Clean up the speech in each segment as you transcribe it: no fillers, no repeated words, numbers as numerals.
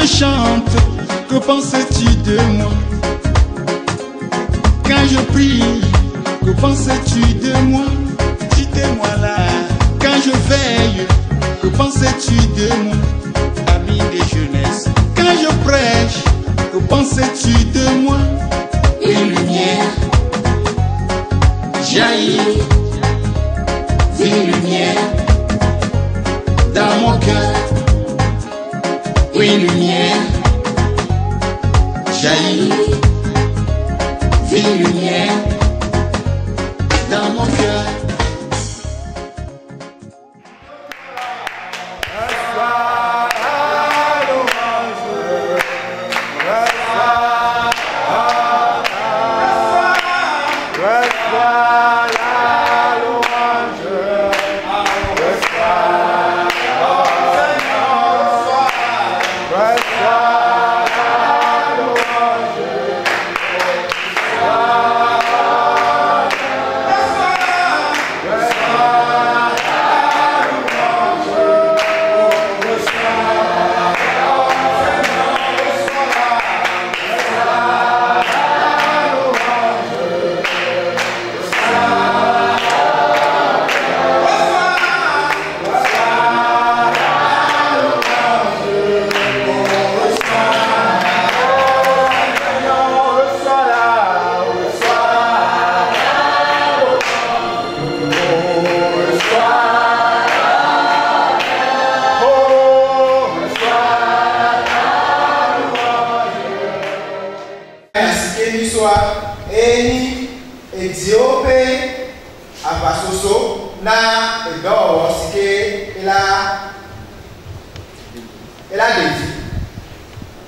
je chante, que penses-tu de moi? Quand je prie, que penses-tu de moi? Dites-moi là. Quand je veille, que penses-tu de moi? Ami de jeunesse. Quand je prêche, que penses-tu de moi? Une lumière jaillit, une lumière dans mon cœur. Une lumière jaillit, une lumière dans mon cœur.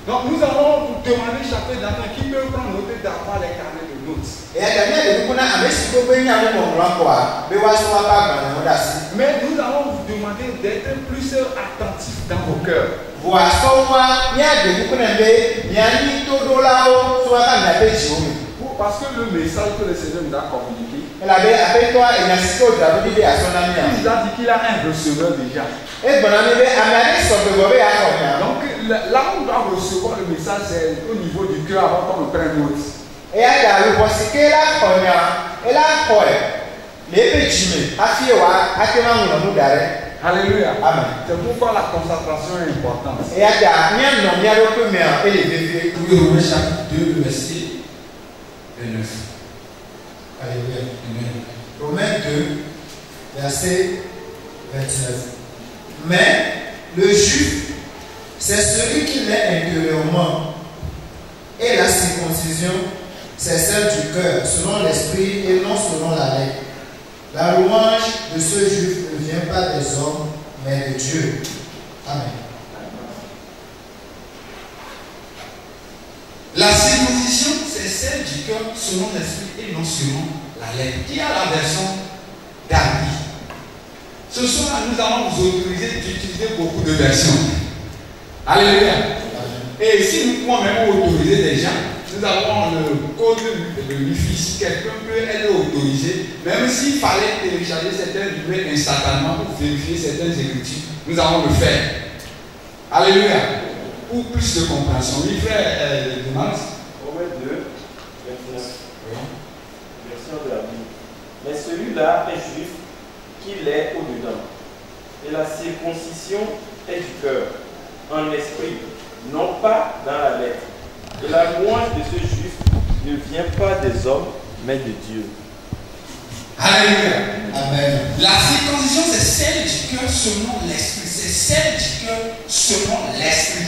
Donc nous allons vous demander chacun d'entre qui peut prendre note d'avoir les carnets de notes. Mais nous allons vous demander d'être plus attentifs dans vos cœurs. Parce que le message que le Seigneur nous a communiqué, il a dit qu'il a un receveur déjà. Donc là où on doit recevoir le message, c'est au niveau du cœur avant qu'on le prenne note. Alléluia. Amen. C'est pourquoi la concentration est importante. Romains chapitre 2, verset 29. Alléluia. Amen. Romains 2, verset 29. Mais le juif, c'est celui qui l'est intérieurement, et la circoncision, c'est celle du cœur, selon l'esprit et non selon la lettre. La louange de ce juif ne vient pas des hommes, mais de Dieu. Amen. La circoncision, c'est celle du cœur selon l'esprit et non selon la lettre. Qui a la version d'Arby? Ce soir, nous allons vous autoriser d'utiliser beaucoup de versions. Alléluia. Et si nous pouvons même autoriser des gens, nous avons le code de Wi-Fi. Si quelqu'un peut être autorisé, même s'il fallait télécharger certains livrets instantanément pour vérifier certaines écritures, nous allons le faire. Alléluia. Pour plus de compréhension. Livret demande. Romains 2, 29. Version de la Bible. Mais celui-là est juif qu'il est au-dedans. Et la circoncision est du cœur, en esprit, non pas dans la lettre. Et la louange de ce juif ne vient pas des hommes, mais de Dieu. Alléluia. Amen. La circoncision, c'est celle du cœur selon l'esprit. C'est celle du cœur selon l'esprit.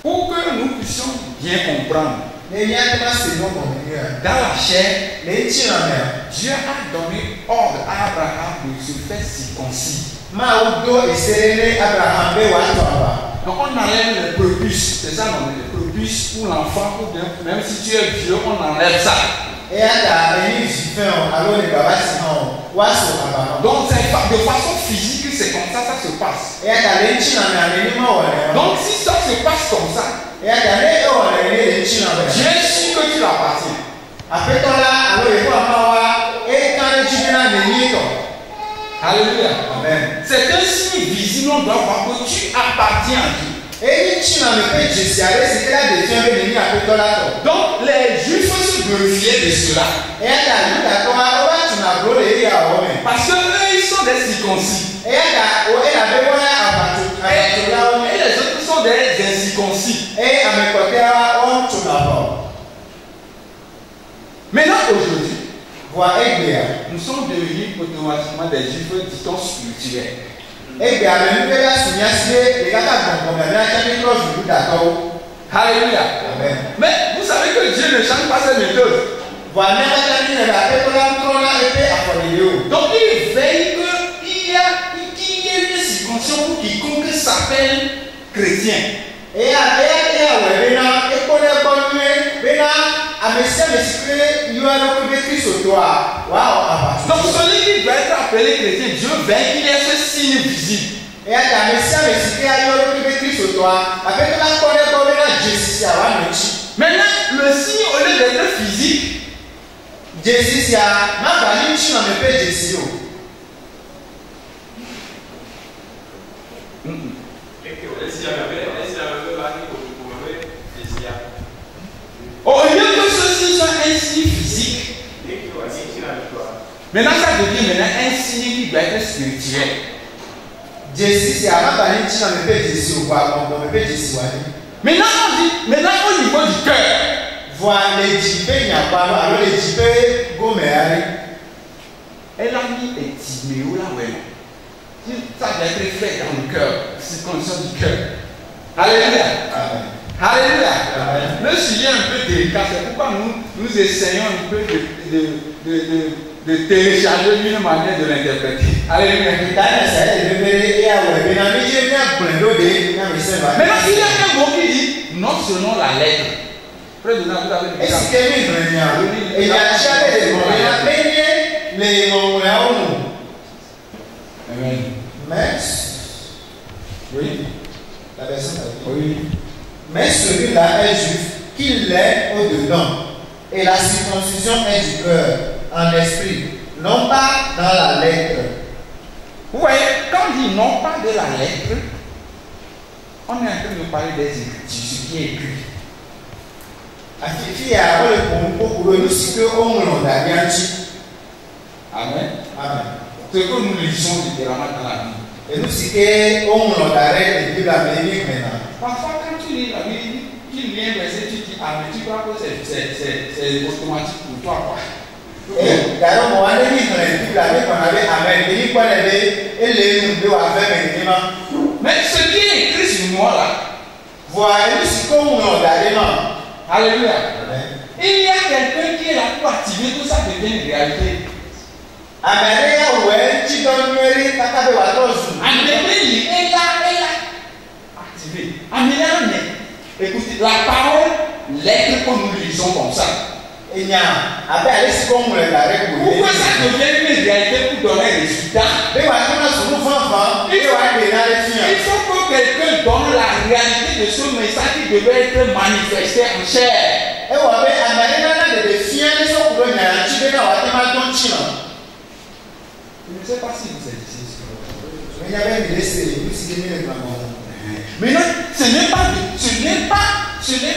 Pour que nous puissions bien comprendre, dans la chair, Dieu a donné ordre à Abraham de se faire circoncis. Donc on enlève les prépuces, c'est ça, non, les prépuces pour l'enfant, ou bien même si tu es vieux, on enlève ça. Donc c'est de façon physique, c'est comme ça se passe. Donc si ça se passe comme ça, Dieu sait que tu l'appartiens. Alléluia. Amen. C'est un signe signe visible, on doit voir que tu appartiens à Dieu. Donc les Juifs se glorifiaient de cela. Parce que eux, ils sont des circoncis. Et les autres sont des incirconcis. Maintenant, aujourd'hui, nous sommes devenus automatiquement des Juifs, dit-on, spirituels. Alléluia. Mais vous savez que Dieu ne change pas ses méthodes. Donc il veille qu'il y ait une circoncision pour quiconque s'appelle chrétien. Donc celui qui doit être appelé chrétien, Dieu veille qu'il ait ce signe visible. Maintenant, le signe au lieu d'être physique, au lieu que ceci soit un signe physique, maintenant ça devient un signe qui doit être spirituel. Maintenant on dit, maintenant au niveau du cœur, elle a mis un Timéo là, ouais. Ça doit être fait dans le cœur, circoncision du cœur. Alléluia. Alléluia. Le sujet est un peu délicat, c'est pourquoi nous essayons un peu de télécharger une manière de l'interpréter. Alléluia. Maintenant, il y a un mot qui dit non selon la lettre. Près de nous, vous avez Amen. Oui. La version oui. Mais celui-là est juif, qu'il l'est au-dedans. Et la circoncision est du cœur, en esprit, non pas dans la lettre. Vous voyez, quand on dit non pas de la lettre, on est en train de parler des écritures, ce qui est écrit. Amen. Amen. Ce que nous lisons littéralement dans la Bible. Et nous Parfois, quand tu lis la Bible, tu lis un verset, tu dis, ah, mais tu crois que c'est automatique pour toi, quoi. Mais ce qui est écrit sur moi là, alléluia. Il y a quelqu'un qui est là pour activer tout ça devient une réalité. Amélie est là activé. Amélie, écoutez, la parole, l'être que nous lisons comme ça. Pourquoi ça devient une réalité pour donner un résultat? Il faut que quelqu'un donne la réalité de ce message qui devait être manifesté en chair. Je ne sais pas si vous êtes ici. Maintenant, ce n'est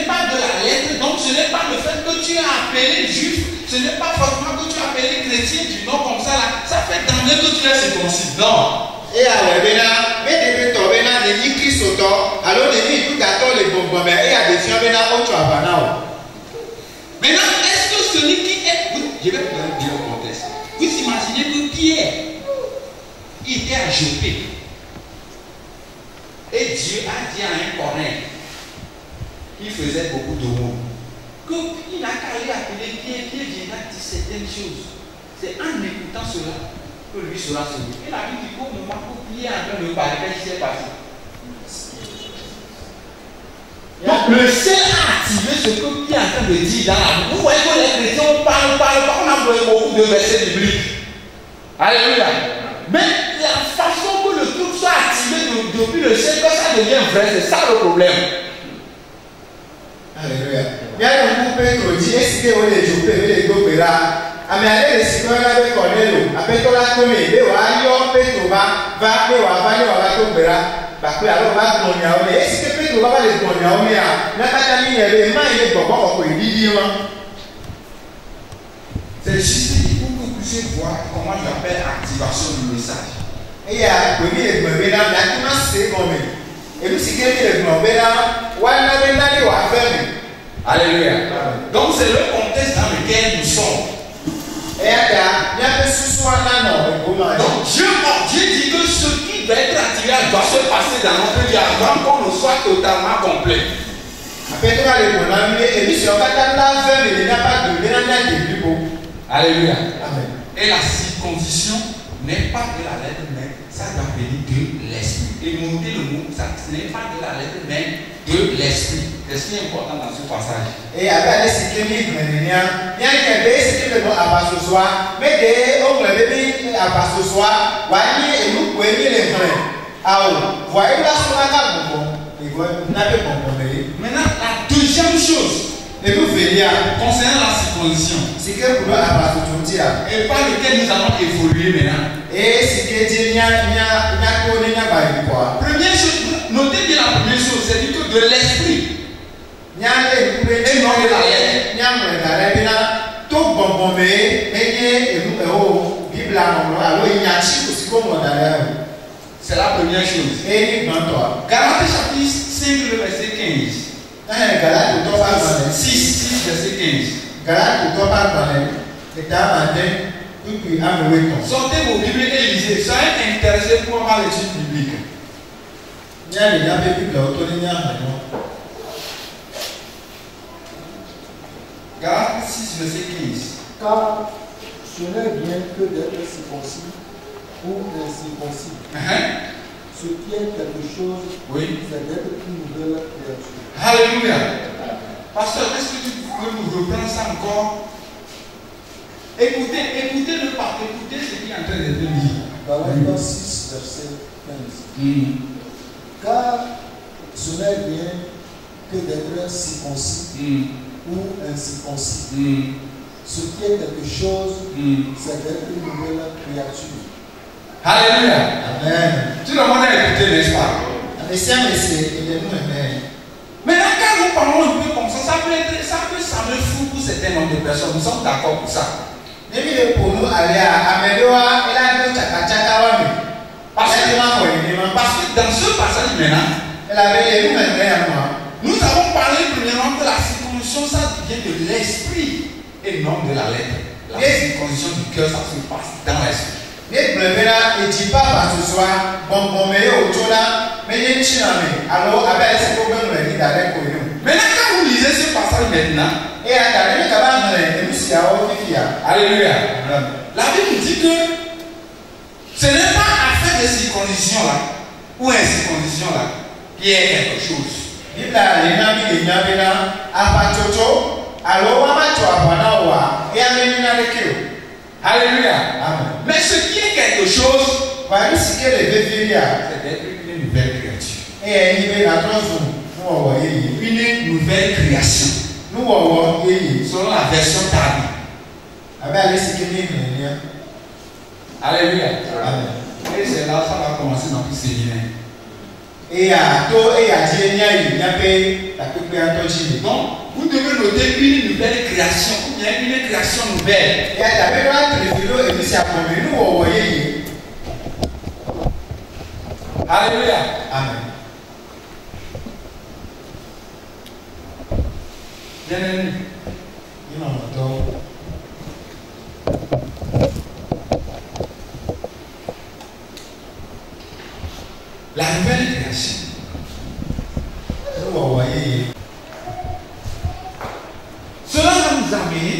pas de la lettre, donc ce n'est pas le fait que tu as appelé juif, ce n'est pas forcément que tu as appelé chrétien du nom comme ça, là. Ça fait d'emblée que tu es circoncis. Non. Maintenant, est-ce que celui qui est. Je vais vous dire le contexte. Vous imaginez que Pierre, il était à Joppé. Et Dieu a dit à un Corinth qui faisait beaucoup de mots qu'il n'a qu'à aller appeler Pierre, Pierre viendra dire certaines choses. C'est en écoutant cela que lui sera sauvé. Et la Bible dit qu'au moment où Pierre est en train de parler, qu'est-ce qui s'est passé? Donc le ciel a activé ce que Pierre est en train de dire dans la Bible. Vous voyez que les chrétiens parlent, on a beaucoup de versets bibliques. Alléluia. Mais la façon que le truc soit activé depuis le ciel, que ça devient vrai, c'est ça le problème. Alléluia. Bien que vous pouvez dire, est-ce que vous les jouez, les gobelins, ame ale le si kɔɛ la be Cornelio apɛtɔ la to me be wòayɔ Petro va be wòava ne wòava to gbe la bakpe alo va gblɔ nyawo me esi ke Petro va le gblɔ nyawo mea mía katã mi nye be ma yi le gbɔgbɔ kɔkɔe ɖiɖi ma. C'est juste pour que vous puissiez voir comment j'appelle activation du message. Eya kò ní le gbɔn be la mía tó ma se gɔme enu si ke mi le gbɔn be la wòana be na ne wòa fɛ mi. Alléluia. Donc c'est le contexte dans lequel nous sommes. Donc Dieu dit que ce qui doit être attiré doit se passer dans notre vie avant qu'on ne soit totalement complet. Alléluia. Amen. Et la circoncision n'est pas de la lettre, mais ça doit venir de l'esprit. Et monter le mot, ça n'est pas de la lettre, mais de l'esprit. C'est ce qui est important dans ce passage. Et avec ce qui est mis, il y a ce qui est bon à passer ce soir, mais des hommes le à passer ce soir, voyez, et nous pouvons les frères. Alors, voyez là ce qu'on a bon, et vous n'avez pas compris. Maintenant, la deuxième chose. Et nous verrons concernant la circoncision. C'est que pour nous et par lequel nous allons évoluer maintenant. Et c'est que Dieu n'y a première chose, notez bien la première chose, c'est que de l'esprit. Et non de la lettre. C'est la première chose. Galates chapitre 5, le verset 15. 6, verset 15. Sortez vos Bibles et lisez. Soyez intéressés pour avoir l'étude biblique. Galates 6, verset 15. Car ce n'est bien que d'être circoncis ou incirconcis. Ce qui est quelque chose, c'est d'être une nouvelle créature. Alléluia. Pasteur, est-ce que tu peux nous reprendre ça encore? Écoutez-le pas, écoutez ce qui est en train de dire. Galates 6, verset 15. Car ce n'est bien que d'être circoncis ou incirconcis. Ce qui est quelque chose, c'est d'être une nouvelle créature. Alléluia. Amen. Tout le monde a écouté, n'est-ce pas? Maintenant, quand nous parlons un peu comme ça peut sembler fou pour certains nombres de personnes. Nous sommes d'accord pour ça. Parce que dans ce passage maintenant, nous avons parlé premièrement que la circoncision, ça vient de l'esprit et non de la lettre. La circoncision du cœur, ça se passe dans l'esprit. Maintenant, quand vous lisez ce passage maintenant, alléluia, la Bible nous dit que ce n'est pas affaire de circoncision là, ou incirconcision là, qui est quelque chose. Alléluia. Amen. Mais ce qui est quelque chose, c'est d'être une nouvelle créature. Une nouvelle création. Selon la version Darby. Alléluia. Amen. Et c'est là que ça va commencer dans tout séminaire. Donc, vous devez noter une nouvelle création, ou bien une création nouvelle. Alléluia. Amen. Bien-aimé. La nouvelle création. Cela va nous amener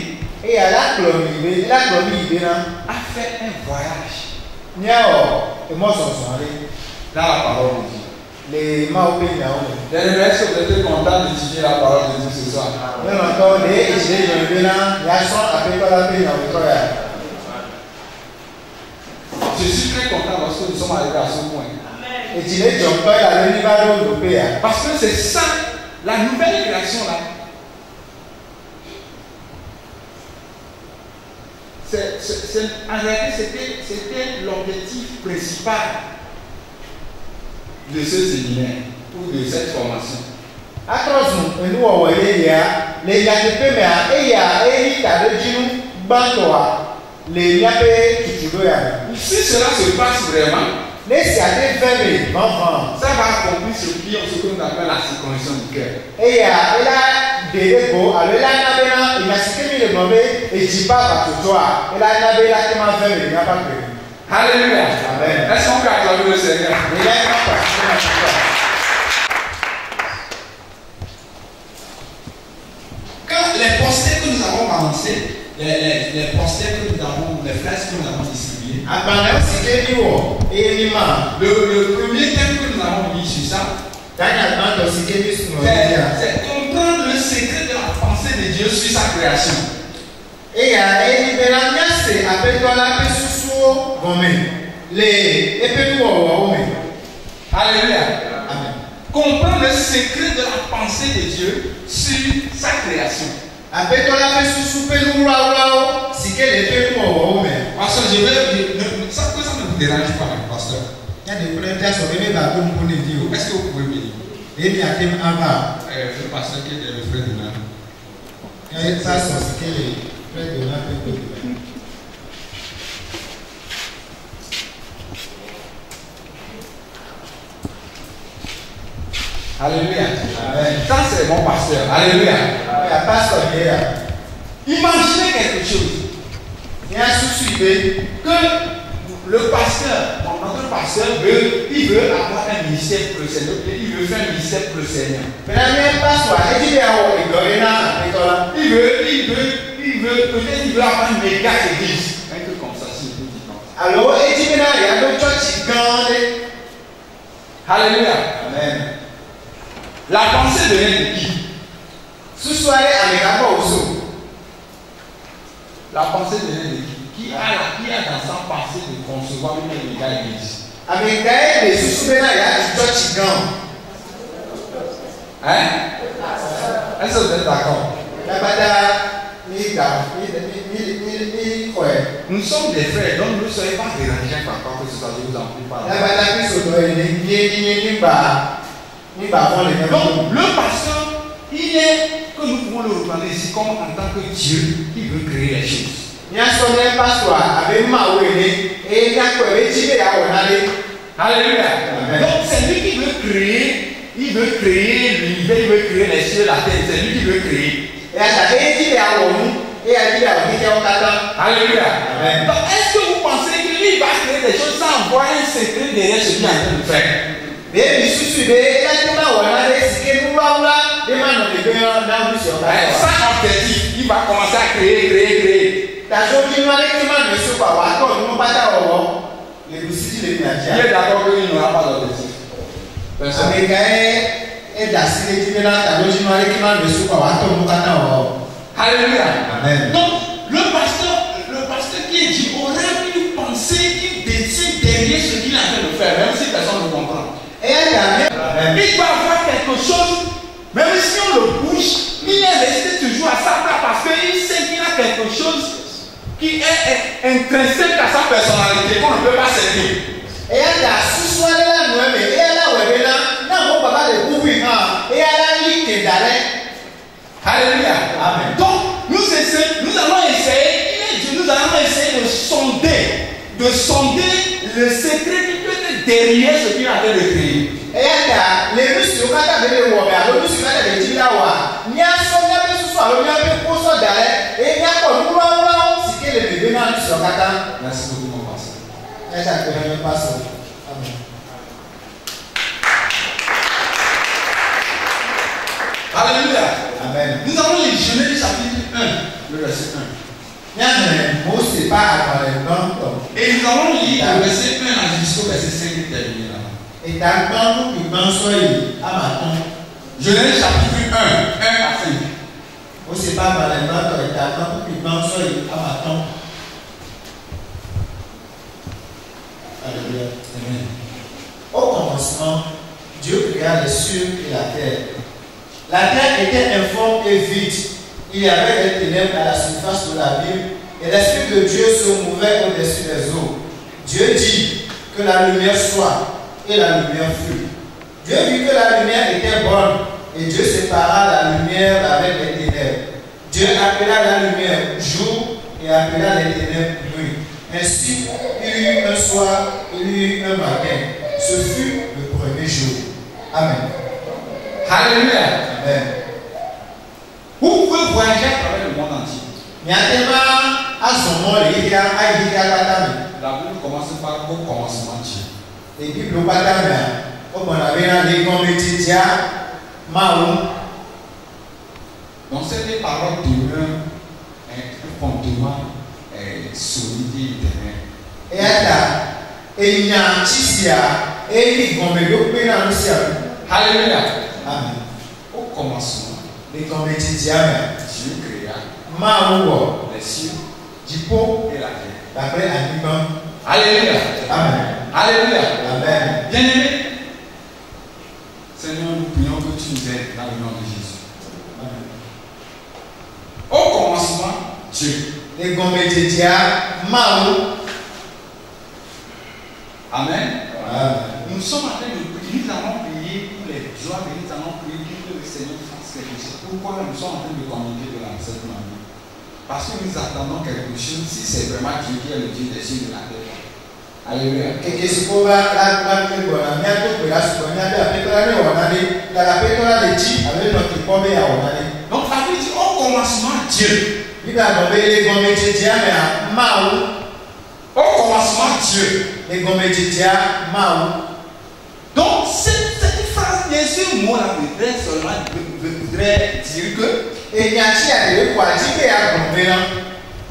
à faire un voyage dans la parole de Dieu. Les est-ce que vous êtes content d'étudier la parole de Dieu ce soir? Je suis très content parce que nous sommes arrivés à ce point. Parce que c'est ça, la nouvelle création là. en réalité, c'était l'objectif principal de ce séminaire ou de cette formation. Si cela se passe vraiment, ça va accomplir ce que nous appelons la circoncision du cœur. Alléluia. Amen. Est-ce qu'on peut acclamer le Seigneur? Quand les posters que nous avons balancés, les posters que nous avons, les flèches que nous avons distribués, le premier thème que nous avons mis sur ça, c'est comprendre le secret de la pensée de Dieu sur sa création. Alléluia. Amen. Comprendre le secret de la pensée de Dieu sur sa création. Pasteur, ça ne vous dérange pas, pasteur. Est-ce que vous pouvez me dire? Le pasteur qui est le frère de l'âme. Alléluia. Ça c'est mon pasteur. Alléluia. Imaginez quelque chose. Que le pasteur, notre pasteur il veut avoir un ministère pour le Seigneur. Il veut faire un ministère pour le Seigneur. Il veut avoir une méga église. Un truc comme ça, si vous dites comme ça. Alors, alléluia. Amen. La pensée de qui? La pensée de qui a dans sa pensée de concevoir une méga église? Hein? Est-ce que vous êtes d'accord? Nous sommes des frères, donc ne soyez pas dérangés par quoi que ce soit, je vous en prie pas. Donc, le pasteur, il est, que nous pouvons le reprendre ici comme en tant que Dieu qui veut créer les choses. Alléluia. Donc, c'est lui qui veut créer, l'univers, il veut créer les cieux, la terre, c'est lui qui veut créer. Alléluia. Amen. Donc, est-ce que vous pensez que lui va créer des choses sans voir un secret derrière ce qu'il est en train de faire? Sans objectif, il va commencer à créer. Il est d'accord qu'il n'aura pas d'objectif. Alléluia. Amen. Donc, le pasteur qui est dit aurait une pensée qui détient derrière ce qu'il est en train de faire, même si personne ne comprend. Il va avoir quelque chose, même si on le bouge, il est resté toujours à sa place parce qu'il sait qu'il a quelque chose qui est intrinsèque à sa personnalité qu'on ne peut pas servir. Alléluia. Amen. Donc, nous allons essayer de sonder le secret qui peut être derrière ce qu'il a fait de créer. Merci beaucoup, mon pasteur. Alléluia. Amen. Nous allons lire Genèse chapitre 1, le verset 1. Et nous allons lire le verset 1 jusqu'au verset 5 qui termine là. Genèse chapitre 1, 1 à 5. Alléluia. Amen. Au commencement, Dieu créa les cieux et la terre. La terre était informe et vide. Il y avait des ténèbres à la surface de l'abîme, et Et l'Esprit de Dieu se mouvait au-dessus des eaux. Dieu dit que la lumière soit, et la lumière fut. Dieu vit que la lumière était bonne, et Dieu sépara la lumière avec les ténèbres. Dieu appela la lumière jour, et appela les ténèbres nuit. Ainsi, il y eut un soir, il y eut un matin. Ce fut le premier jour. Amen. Alléluia. Amen. Vous pouvez voyager à travers le monde entier. La Bible commence par au commencement Dieu. Et puis, le patamia, comme on avait dans les comédiens, Maou. Donc, c'est des paroles demeurent un fondement solide et éternel. Et là, il y a un tisia, et il y a un Alléluia. Amen. Au commencement, Les comédiens, Dieu créa Maou, les cieux Jipo, et la terre. d'après Anibam. Alléluia. Amen. Alléluia. Amen. Bien-aimé, Seigneur, nous prions que tu nous aides dans le nom de Jésus. Amen. Au commencement, Dieu. Les comédiens, Maou. Amen. Amen. Nous sommes en train de prier, nous allons prier pour les joies, nous allons prier pour que le Seigneur fasse quelque chose. Pourquoi nous sommes en train de communiquer de cette manière? Parce que nous attendons quelque chose, si c'est vraiment Dieu qui est le Dieu des cieux et de la terre. Alléluia. Donc la Bible dit au commencement Dieu. Au commencement Dieu. Donc cette phrase, bien sûr, moi là voudrais seulement dire que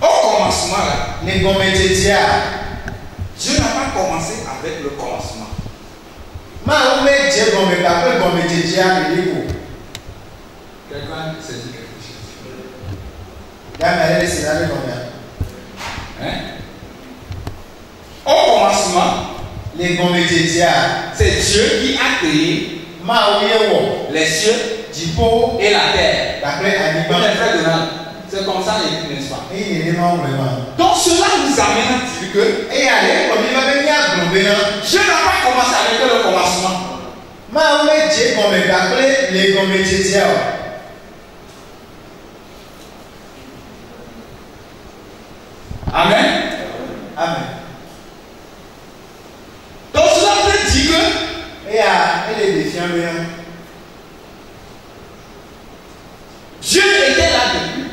au commencement là, Dieu n'a pas commencé avec le commencement. Quelqu'un s'est dit quelque chose. Hein? Au commencement, c'est Dieu qui a créé les cieux et la terre. C'est comme ça l'écrit, n'est-ce pas? Donc cela nous amène à dire que Dieu n'a pas commencé avec le commencement. Amen. Amen. Donc cela veut dire que Dieu était là depuis.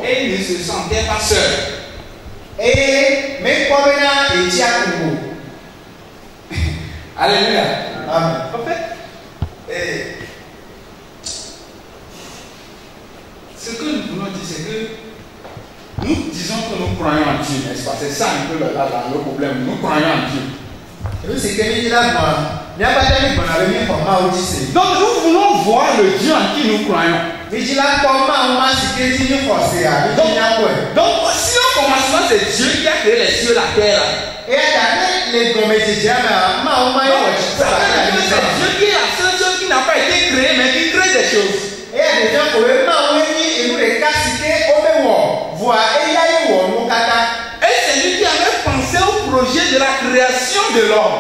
Et il ne se sentait pas seul. Alléluia. Amen. En fait, ce que nous voulons dire, c'est que nous disons que nous croyons en Dieu, n'est-ce pas? C'est ça un peu le problème. Nous croyons en Dieu. Donc nous voulons voir le Dieu en qui nous croyons. Donc si au commencement c'est Dieu qui a créé les cieux et la terre, c'est Dieu qui est la seule chose qui n'a pas été créée mais qui crée des choses. Et c'est lui qui avait pensé au projet de la création de l'homme.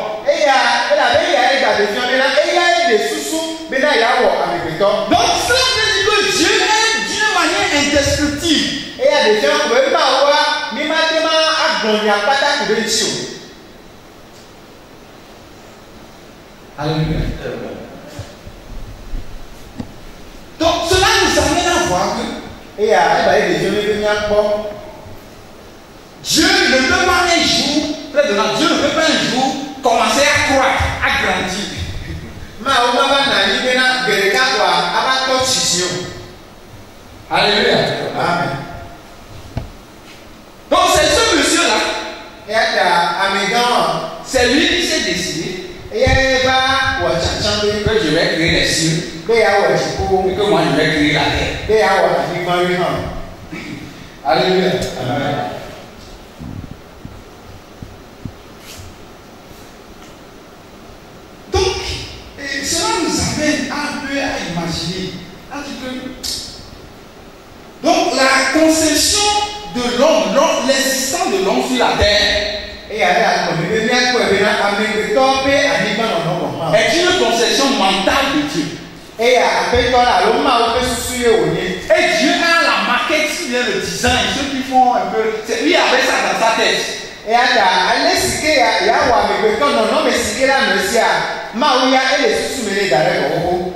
Donc cela veut dire que Dieu est d'une manière indestructible. Alléluia. Donc cela nous amène à voir que Dieu ne peut pas un jour, Dieu ne peut pas un jour commencer à croître, à grandir. Alléluia. Amen. Donc c'est ce monsieur-là, c'est lui qui s'est décidé que je vais créer les cieux et que moi je vais créer la terre. Alléluia. Amen. Donc, cela nous amène un peu à imaginer, à dire que donc conception de l'homme, l'existence de l'homme sur la terre est une conception mentale de Dieu. Et Dieu a la maquette, si bien le design, ceux qui font un peu. Lui avait ça dans sa tête.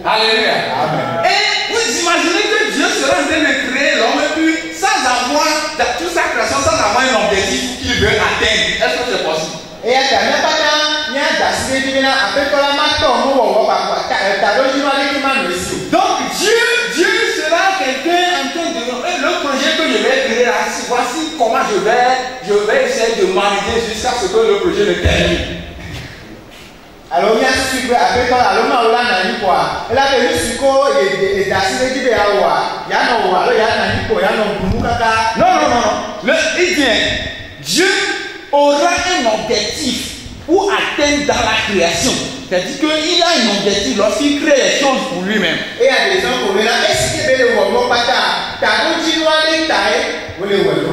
Alléluia. Et vous imaginez que Dieu sera en train de créer l'homme et puis sans avoir toute sa création, sans avoir un objectif qu'il veut atteindre. Est-ce que c'est possible? Donc Dieu sera quelqu'un en train de le projet que je vais créer là, voici comment je vais essayer de manier jusqu'à ce que le projet ne termine. Alors il y a ce que après toi alors on l'a nani quoi et là le suko et d'assurer qu'il y a wa il y a non alors il y a nani quoi il y a non pour nous kaka non il vient Dieu aura un objectif pour atteindre dans la création. C'est-à-dire qu'il a un objectif lorsqu'il crée les choses pour lui-même. Et il y a des gens qui là est-ce que le wolo pata ta continuer les taille ou le wolo.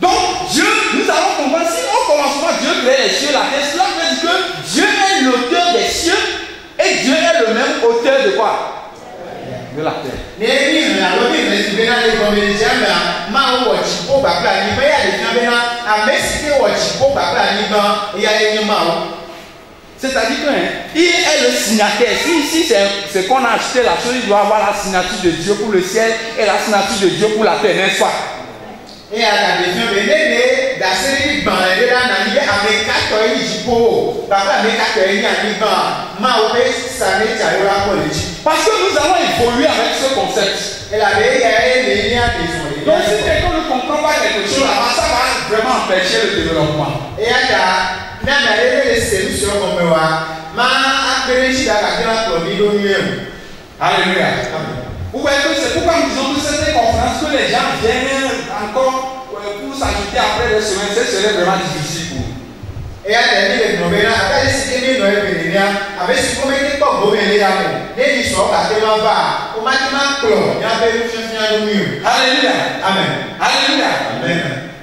Donc Dieu, nous allons comprendre si au commencement Dieu crée les cieux, la terre, cela veut dire que Dieu est l'auteur des cieux et Dieu est le même auteur de quoi? De la terre. C'est-à-dire qu'il est le signataire. Si c'est qu'on a acheté la chose, il doit avoir la signature de Dieu pour le ciel et la signature de Dieu pour la terre, n'est-ce pas? Et à la question de l'année, la série de bandes, là, on a mis avec 4 ans, il dit pour papa, avec 4 ans, il y a mis dans ma opé, ça n'est pas la politique. Parce que nous allons évoluer avec ce concept. Et la vieille, il y a des gens. Donc, si quelqu'un ne comprend pas quelque chose, ça va vraiment empêcher le développement. Et à la, même à les solutions comme moi, ma apprécié la Alléluia. Vous voyez que c'est pourquoi nous disons que cette conférence que les gens viennent encore pour s'ajouter après des semaines, ce serait vraiment difficile pour nous. Et à la limite, nous verrons après ce que nous avons avec ce qu'on met pas beau les amours. Les histoires à tellement bas, au matin clos, il y a des gens mieux. Alléluia. Amen. Alléluia. Amen.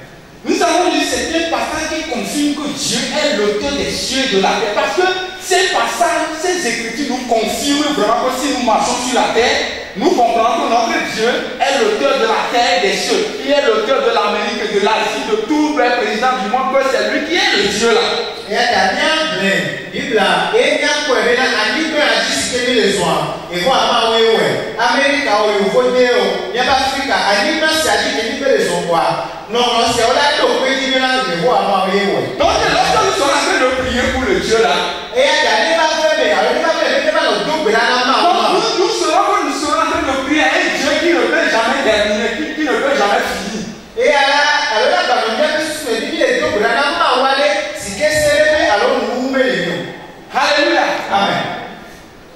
Nous avons lu certains passages qui confirment que Dieu est l'auteur des cieux et de la terre. Parce que ces passages, ces écritures nous confirment vraiment que si nous marchons sur la terre, nous comprenons que notre Dieu est l'auteur de la terre et des cieux. Il est l'auteur de l'Amérique, de l'Asie, de tous les présidents du monde, que c'est lui qui est le Dieu là. Et à bien blé, il a et bien quoi, il a dit que la discipline les soins. Et quoi, ma ouais, Amérique, il faut dire, il y a pas Afrique, à l'île, c'est à dire qu'il y a des soins quoi. Non, c'est là que vous pouvez dire là, je vois ma ouais. Donc, lorsque nous sommes en train de prier pour le Dieu là, et à la pas faire, mais alors il va faire, il va le double là, nous serons en train de prier à un Dieu qui ne peut jamais terminer, qui ne peut jamais finir. Et alors là, quand on vient de se dire, il est double là, on va aller, si qu'est-ce que c'est, alors nous mettons les deux. Alléluia. Amen.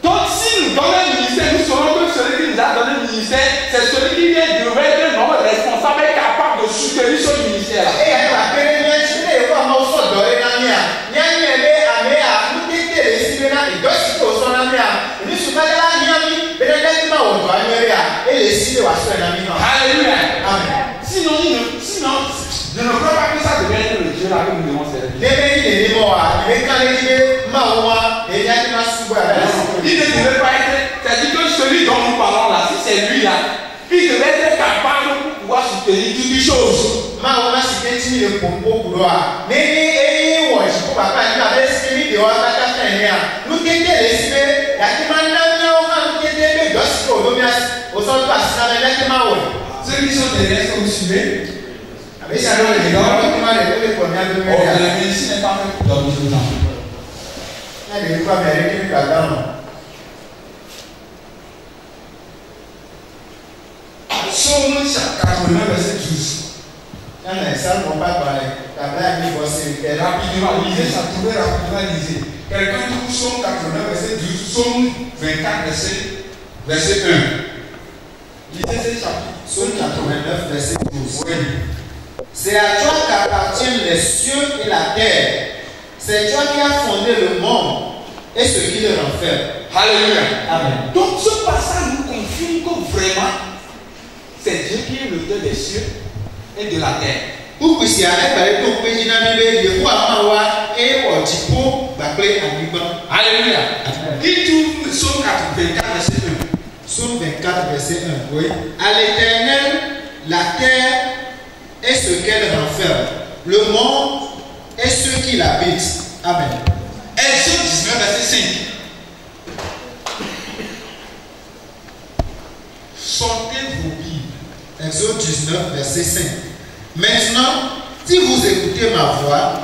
Donc, si nous donnons un ministère, nous saurons que celui qui nous a donné le ministère, c'est celui qui devrait être notre responsable et capable de soutenir ce ministère. Et à la première, je vais voir mon sort doré dans le mien. Il y a une année à me nous déter les cinémas et deux sites au son dans le mien. Et nous sommes là, il y a mis, mais le gars au droit, et les sites au son dans le mien. Alléluia. Amen. Sinon, je ne crois pas que ça devienne le Dieu là que nous devons servir. Il ne devait pas être, c'est-à-dire que celui dont nous parlons là, si c'est lui là, il devait être capable de pouvoir soutenir toutes les choses. Ceux qui sont derrière, est-ce que vous suivez? La médecine n'est pas faite pour dormir dedans. Psaume chapitre 89, verset 12. Rapidement, lisez, ça trouvait rapidement, lisez. Quelqu'un trouve Psaume 89, verset 12, Psaume 24, verset 1. Lisez ce chapitre. Psaume 89, verset 12. Oui. C'est à toi qu'appartiennent les cieux et la terre. C'est toi qui as fondé le monde et ce qui le renferme. Alléluia. Amen. Donc ce passage nous confirme que vraiment, c'est Dieu qui est l'auteur des cieux et de la terre. Alléluia. Il trouve Psaume 24, verset 1. Psaume 24, verset 1. Oui. À l'Éternel, la terre est ce qu'elle renferme. Le monde est ceux qui l'habitent. Amen. Exode 19, verset 5. Sortez vos Bibles. Exode 19, verset 5. Maintenant, si vous écoutez ma voix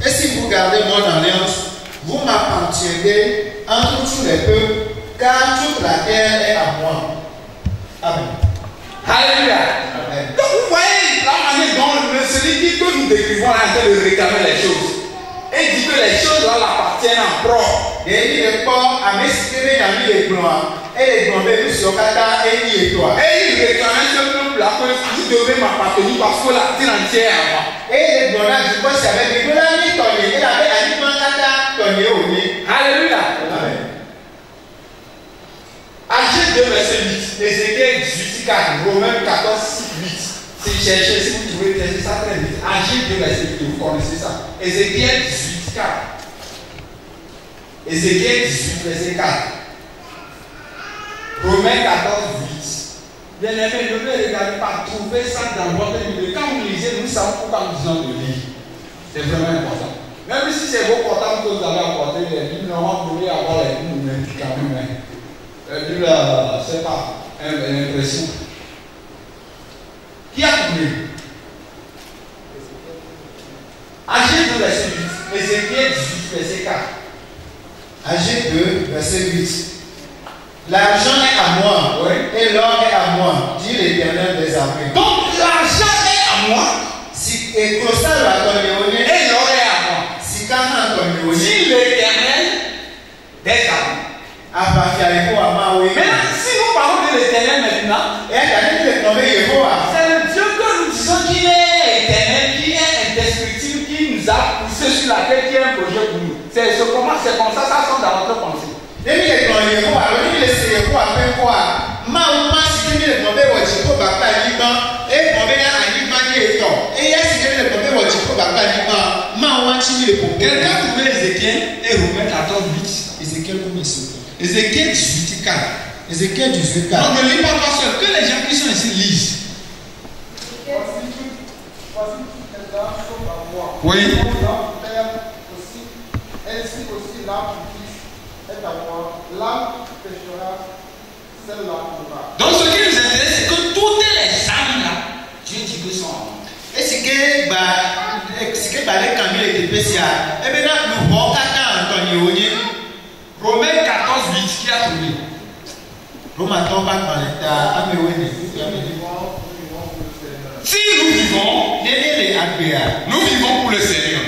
et si vous gardez mon alliance, vous m'appartiendrez entre tous les peuples, car toute la terre est à moi. Amen. Alléluia. Amen. Donc vous voyez la manière dont celui que nous décrivons là en train de réclamer les choses. Et dit que les choses là l'appartiennent en propre. Et il est pas à m'exprimer dans les blancs. Et les blancs, mais sur Kata et il est toi. Et il réclamait ce peuple là que vous devez m'appartenir parce que la terre entière est à moi. Et les blancs là, je pense qu'il y avait des blancs qui tonnaient. Et avec la ligne Kata tonnaient au nez. Alléluia. Amen. Agé 2, verset 8. Ézéchiel 18, 4. Romains 14, 6, 8. Si cherchez, si vous trouvez ça très vite. Agé 2, verset 8. Vous connaissez ça. Ézéchiel 18, 4. Ézéchiel 18, verset 4. Romains 14, 8. Bien aimé, ne me regardez pas trouver ça dans votre Bible. Quand vous lisez, nous savons pourquoi nous disons de lire. C'est vraiment important. Même si c'est vos portables que vous avez apporté, les Bibles, normalement, vous pouvez avoir les Bibles quand même. La Bible, c'est pas une impression. Qui a trouvé? Agé 2, verset 8. Ézéchiel 18, verset 4. Agé 2, verset 8. L'argent est à moi, oui, et l'or est à moi, dit l'Éternel des armées. Donc l'argent est à moi, si et Costa la Tonyoni, et l'or est à moi. Si Kana Tonyoni, dit l'Éternel des armées. Maintenant, si nous parlons de l'Éternel maintenant, c'est le Dieu que nous disons qui est éternel, qui est indestructible, qui nous a poussé sur la terre, qui a un projet pour nous. C'est comme ça, ça sort dans notre pensée. Quelqu'un a trouvé Ézéchiel et Romains 14, 8. Ézéchiel combien c'est? Ézéchiel 18, 4. Ézéchiel 18, 4. Donc ne lis pas seul, que les gens qui sont ici lisent. Voici toutes les âmes sont à moi. Oui. Ainsi aussi l'âme du Fils est à moi. L'âme qui péchera, celle-là mourra. Donc ce qui nous intéresse, c'est que toutes les âmes là, Dieu dit que sont à moi. Et ce que les camions étaient spéciaux, et maintenant nous voyons Antonio. Romains 14, 8, qui a trouvé? Romains 14, 8. Si nous vivons, nous vivons pour le Seigneur.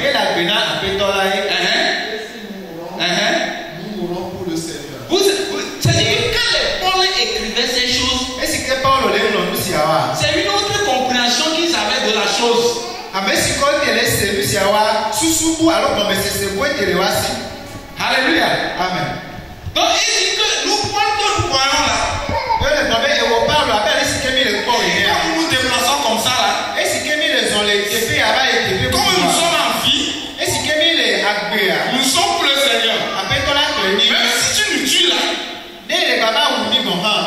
Nous mourons pour le Seigneur. C'est-à-dire que quand Paul écrivait ces choses, c'est une autre compréhension qu'ils avaient de la chose. Alléluia. Amen. Donc il dit que nous voyons là, quand nous nous déplaçons comme ça là, comme nous sommes en vie, nous sommes pour le Seigneur. Même si tu nous tues là,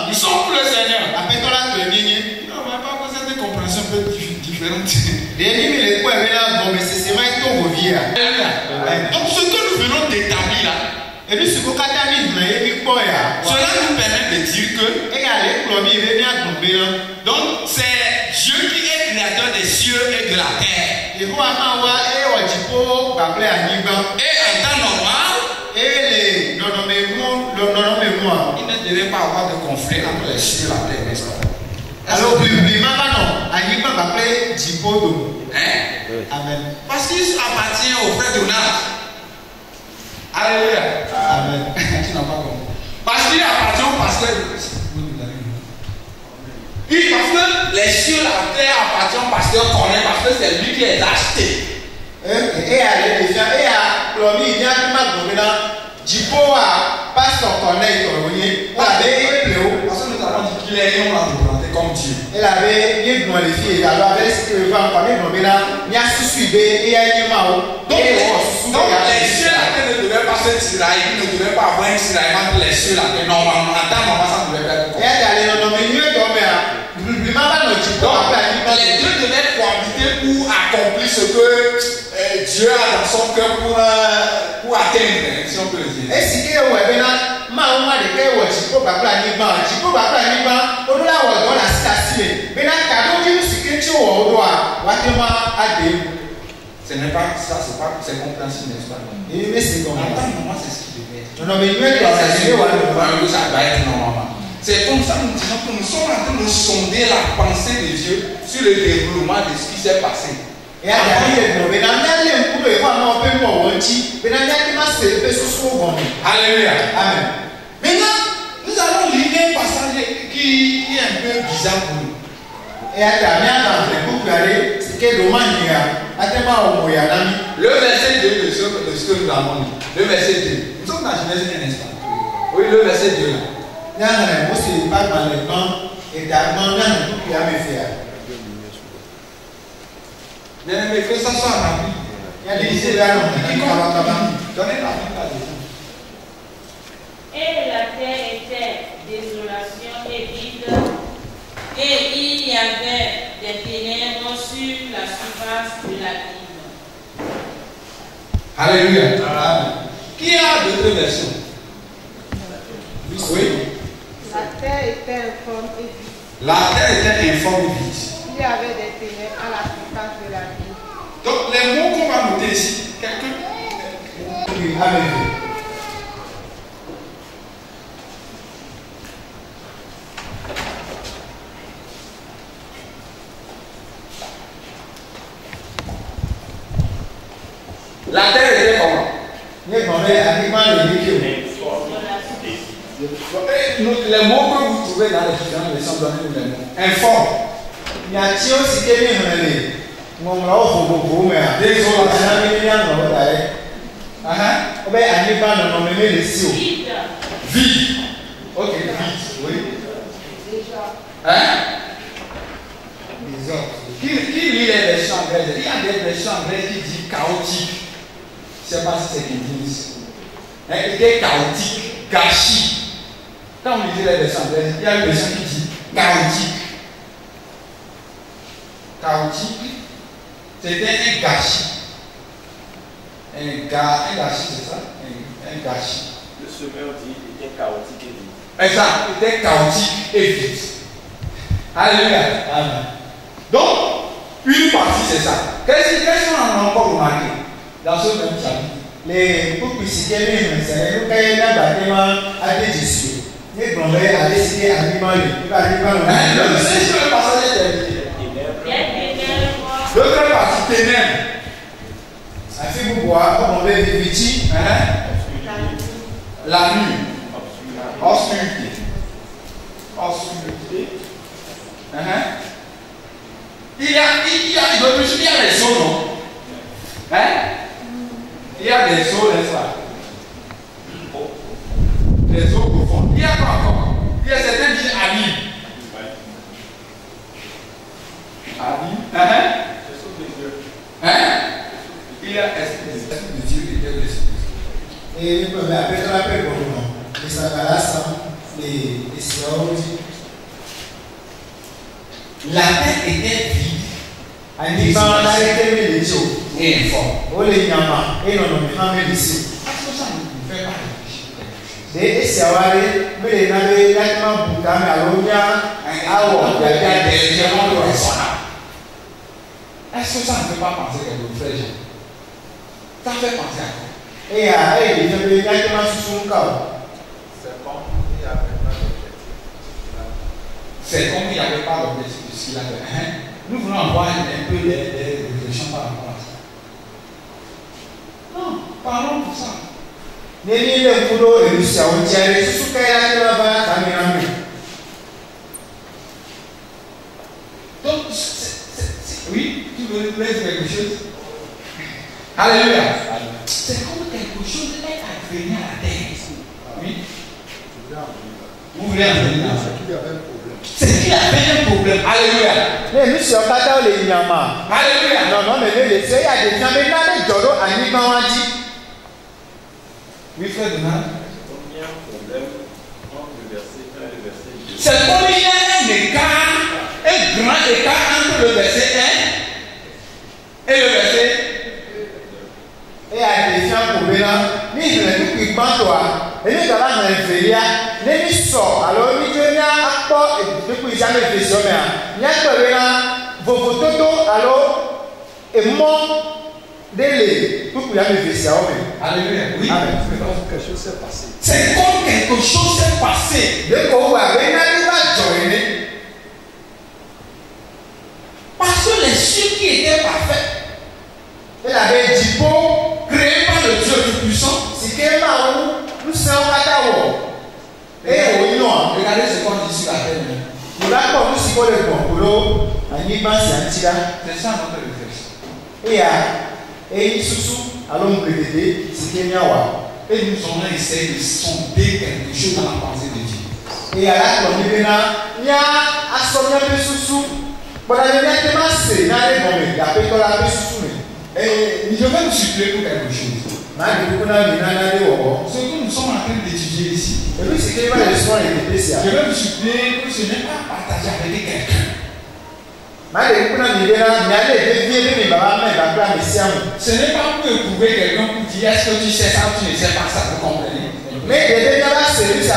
nous sommes pour le Seigneur. Non, on va pas avoir cette compréhension un peu différente. Donc ce que nous venons d'établir là, cela nous permet de dire que donc c'est Dieu qui est créateur des cieux et de la terre. Et en temps normal, il ne devait pas avoir de conflit entre les cieux et la terre, n'est-ce pas? Alors, Amen. Parce qu'il appartient au frère Donald. Alléluia. Amen. Tu n'as pas compris. Parce qu'il appartient au pasteur. Oui, parce que les cieux et la terre appartiennent au pasteur Cornet, parce que c'est lui qui les a achetés. avons dit qu'il est on l'a représenté comme Dieu. Elle avait bien dans les filles, elle avait ce que le vent parlait, mais là, il y a suivi et il y a une main. Donc les cieux là ne devaient pas se tirailler, ils ne devaient pas avoir un tiraillement entre les cieux là. Et normalement, en temps normal, ça devait être comme ça. Donc les dieux devaient cohabiter pour accomplir ce que Dieu a dans son cœur pour atteindre, si on peut le dire. Et si tu es maman de quel watch, tu peux pas planer, tu peux pas planer, on l'a dans la station. Mais là, quand tu sais que tu as au droit, ce n'est pas ça, c'est compréhensible, n'est-ce pas? Mais c'est comme ça. Normalement, c'est ce qui devait être. Non, mais mieux que ça doit être normalement. C'est comme ça nous disons que nous sommes en train de sonder la pensée de Dieu sur le déroulement de ce qui s'est passé. Alléluia. Amen. Maintenant, nous allons lire un passage qui est un peu bizarre pour nous. Le verset 2 de ce que nous avons lu. Le verset 2. Nous sommes dans Genèse un instant. Oui, le verset 2 là. Bien, mais que ça soit rapide. Donnez la Et la terre était désolation et vide, et il y avait des ténèbres sur la surface de l'abîme. Alléluia. Qui a d'autres versions? Oui. La terre était informe et vide. La terre était informe et vide. Il y avait des ténèbres à la surface de la vie. Donc les mots qu'on va noter ici, quelqu'un. La terre était comment? Les mots que vous trouvez dans les différentes versions, donnez-nous les mots. Informe. Vide. Ok, vide. Oui. Hein? Qui lit les versions anglaises? Il y a des versions anglaises qui disent chaotique. Je ne sais pas si c'est qu'ils disent. C'était chaotique, gâchis. Quand vous lisez les versions anglaises, il y a une version qui dit chaotique. Chaotique, c'était un gâchis. Un gâchis, c'est ça? Un gâchis. Le semeur dit était chaotique et vide. Exact, c'était chaotique et vide. Alléluia. Amen. Donc, une partie c'est ça. Qu'est-ce qu'on a encore remarqué dans ce même chapitre? Les publicités, c'est le l'autre partie ténèbres. La nuit. Obscurité. Il y a les eaux, non? Hein? Il y a des eaux, n'est-ce pas? Les eaux profondes. Il y a quoi encore? Il y a certains qui disent abîme. Abîme. Hein? Il y a esprit de Dieu et de l'esprit. Et après, on appelle pour nous. Les Sakalasa, les Saoudi. La terre était vide. Et informe. Oh les Yama, et non, mais ça ne fait pas et c'est à mais les navets, l'actement pour Dame Alonia, est-ce que ça ne fait pas penser quelque chose, frère Jean? Ça fait penser à quoi? Et à elle, il y avait l'actement sur son corps. C'est comme il n'y avait pas l'objectif de ce qu'il a fait. Nous voulons avoir un peu des réflexions par rapport à ça. Non, parlons pour ça. Donc, oui, tu veux dire quelque chose? Alléluia. C'est comme quelque chose est advenu à la terre. Oui. Vous voulez en venir là? C'est qu'il y avait un problème. C'est qu'il avait un problème. Alléluia. Mais nous sommes pas dans les Nyama. Alléluia. Non, non, mais les sœurs, il y a des gens maintenant, les Joro, à Nibanwadi. Oui, frère Donald. Combien de problèmes entre le verset 1 et le verset 2? C'est comme il y a un écart, un grand écart entre le verset 1 et le verset. Et il y a des gens pour venir, mais je ne peux plus prendre toi. Et nous allons nous réveiller, nous sommes. Alors, nous devons apporter, depuis jamais fait ça, mais nous allons vos photos, alors, et mon délai, pour que vous ayez fait ça. Alléluia. Oui. Amen. C'est comme quelque chose s'est passé. C'est comme quelque chose s'est passé. Dès que vous avez joindre, Parce que les cieux qui étaient parfaits, il avait dit pour créés par le Dieu Tout-Puissant, si quelqu'un nous sommes à Tawo. Et au nom, regardez ce qu'on dit sur la terre. nous l'avons nous si pour le complot, à Niban Santila, C'est ça notre réflexion. et il sous allons nous répéter, c'est qu'il y a. Et nous allons essayer de sonder quelque chose dans la pensée de Dieu. Et à la commune, il y a un sommet de sous-sous. Pour la lumière de masse, il y a des bombes, il y a peu de la sous-sous. Et je vais vous suppléer pour quelque chose. Ce que nous sommes en train d'étudier ici, Et puis, c'est qu'il va le soin et le je vais vous suppléer que ce n'est pas partagé avec quelqu'un. Ce n'est pas pour éprouver quelqu'un pour dire est-ce que tu sais ça ou tu ne sais pas ça, vous comprenez? Mais il y a des gens qui se disent à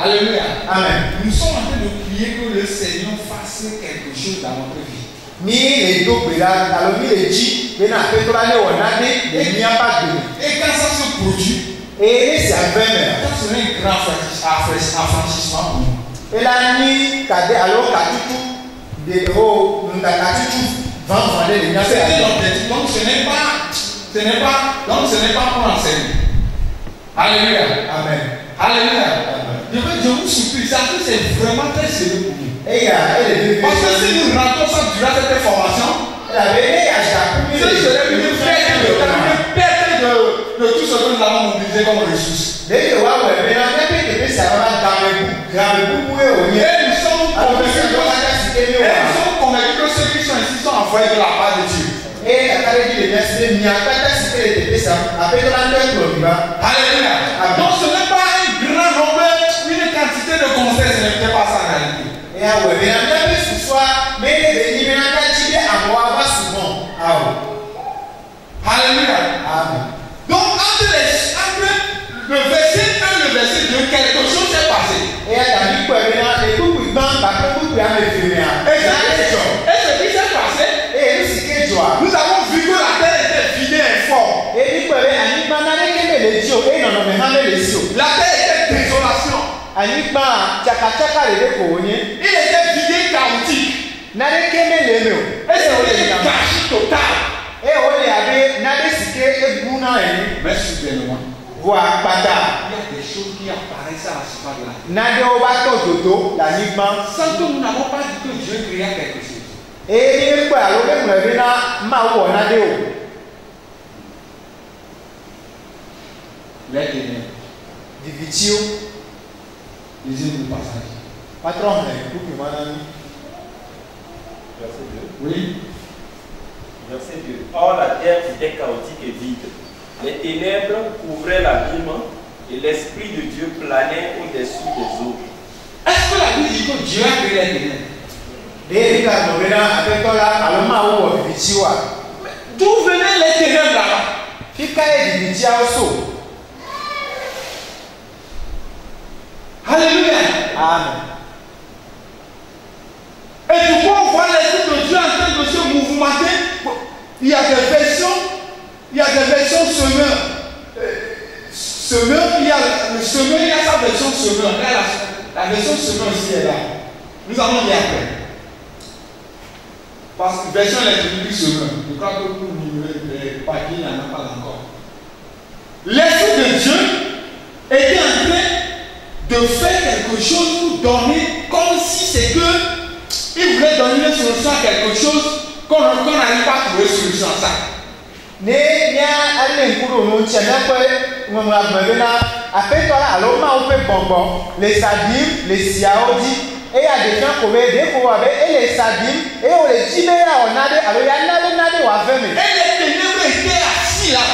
Alléluia. Amen. Nous sommes en train de prier que le Seigneur fasse quelque chose dans notre vie. Et Et quand ça se produit, c'est un peu ça sera un grand affranchissement pour nous. et la nuit, alors de C'était l'objectif. Donc ce n'est pas pour enseigner. Alléluia. Amen. Alléluia. Je vous supplie, ça c'est vraiment très sérieux pour nous. Parce que si nous rentrons ça durant cette formation, ce serait une perte de tout ce que nous avons mobilisé comme ressources. Et nous sommes convaincus que ceux qui sont ici sont envoyés de la part de Dieu. Alléluia. Donc ce n'est pas un grand nombre, une quantité de conseils, ce n'est pas ça en réalité. Alléluia. Donc entre le verset 1 et le verset 2, quelque chose s'est passé. Et ce qui s'est passé, nous avons vu que la terre était vidée et forte. La terre était désolation. Il était vidé chaotique. Et c'était un gâchis total. Mais soudainement, il y a des choses qui apparaissent à la surface de la terre. Sans que nous n'avons pas dit que Dieu créa quelque chose. Les ténèbres. Lisez-nous le passage. Verset 2. Oui. Verset 2. Or la terre était chaotique et vide. Les ténèbres couvraient l'abîme et l'Esprit de Dieu planait au-dessus des eaux. Est-ce que la Bible dit que Dieu a créé les ténèbres? D'où venaient les ténèbres là-bas? Alléluia. Amen. Et du coup, on voit l'Esprit de Dieu en train de se mouvementer. Il y a des versions semeurs. Semeur, il y a le semeur, il y a sa version semeur. La version semeur ici est là. Nous allons lire après. Parce que version électronique semeur. Je crois que pour les papiers, il n'y en a pas encore. L'Esprit de Dieu était en train de faire quelque chose pour donner, comme si c'est que il voulait donner une solution à quelque chose qu'on n'arrive pas à trouver solution à ça. Ne nia ale nkuru no nche na kwe ngomra bebe na apetola alo ma ope bonbon les sadim les siaodi e ya de kan ko be de ko wa be e les sadim e o le jibe ya onade alo ya nade wa veme Et les ténèbres étaient assis là.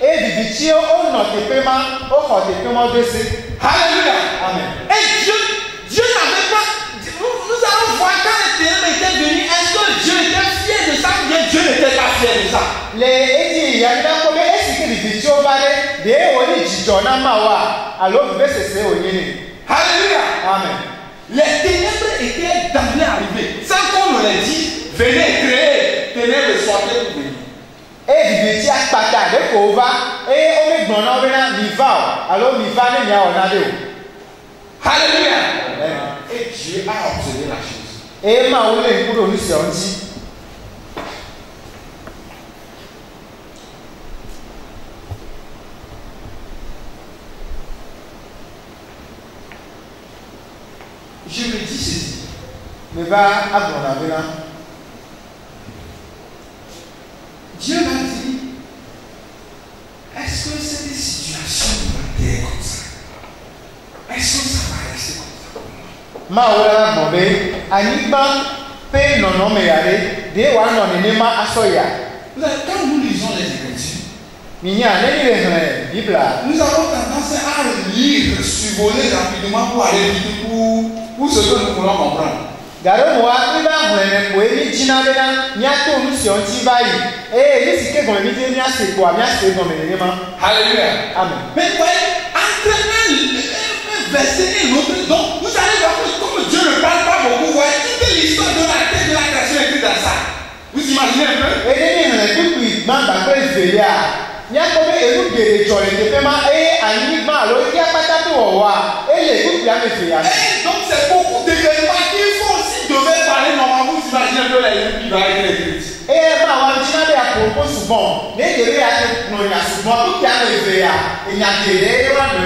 e bibitio o no te pema o ko te pema de se. Alléluia. Amen. Et Dieu n'avait pas. Nous allons voir quand les ténèbres étaient venus, est-ce que Dieu était fier de ça ou bien Dieu n'était pas fier de ça? Le eti ya nda ko be esike bibitio bare de o ni jijo na mawa alo be sese onyini. Alléluia. Amen. Les ténèbres étaient d'emblée arrivées. Sans qu'on nous l'ait dit, venez créer ténèbres et sortez pour venir. E bibiti akpata de ko va e o me gbona be na mi va alo mi va ne mia onade o. Alléluia. Et Dieu a observé la chose. E ma o le nkuru ni se onti. Je me dis ceci. Me va agbona be na. Dieu m'a dit, est-ce que cette situation va être comme ça? Est-ce que ça va rester comme ça? Ma o la gbon be anigba pe nono me yare de wa no ni ma asoya. Quand nous lisons les Écritures, Minya ne ni le Bible. nous avons tendance à lire, survoler rapidement pour aller vite pour ce que nous voulons comprendre. Garo moa iba hwene ko emi jina be na nya to nu si onti vai ni sike gon mi de ni ase ko ami ase gon me ni ma. Alléluia. Amen. Mais voyez, entre un verset et l'autre, donc vous allez voir que comme Dieu ne parle pas beaucoup, voyez toute l'histoire de la tête de la création écrite dans ça. Vous imaginez un peu? E ni hwene ku ku ma ba ko evelia. Nya ko be elu gere jore te pe ma ani ma lo ki apata to wo wa le ku ya me fe ya. Et donc c'est beaucoup d'événements qu'il faut aussi devait parler normalement. Vous imaginez un peu la vie qui va arriver écrite. Ma wa jina be apropos souvent. Ne de be ya no ya souvent ku ya me fe ya. E nya gere wa no.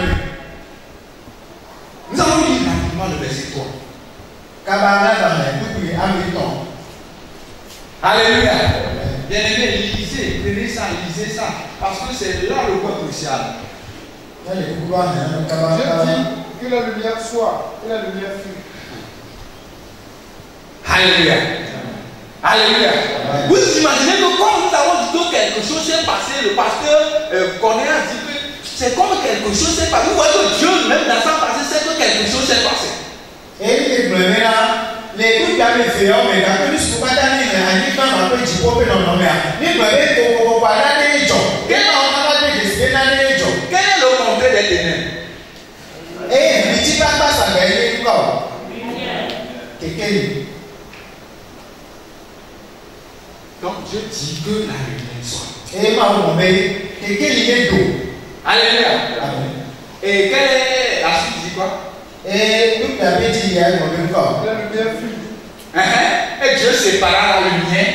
Nous allons lire rapidement le verset 3. Kabana ba me ku ku amiton. Alléluia. Bien-aimés, lisez, prenez ça, lisez ça, parce que c'est là le point crucial. Je dis que la lumière soit, et la lumière fut. Alléluia. Alléluia. Vous imaginez que quand nous avons dit que quelque chose s'est passé, le pasteur Corneille a dit que c'est comme quelque chose s'est passé. Vous voyez que Dieu, même dans sa passé, sait que quelque chose s'est passé. Et les trucs qui avaient fait, mais quand nous sommes pas dans les années, quand on a fait du peuple dans nos mains, nous devons pas dans les gens. Quel est le contraire des ténèbres? Eh, ne dis pas ça, mais il quoi? Donc Dieu dit que la lumière soit. Eh, ma mère, quel est d'eau? Alléluia. Et quelle est la suite? Dit quoi? Et nous l'avons dit hier, on ne pas. La lumière fut. Et Dieu sépara la lumière.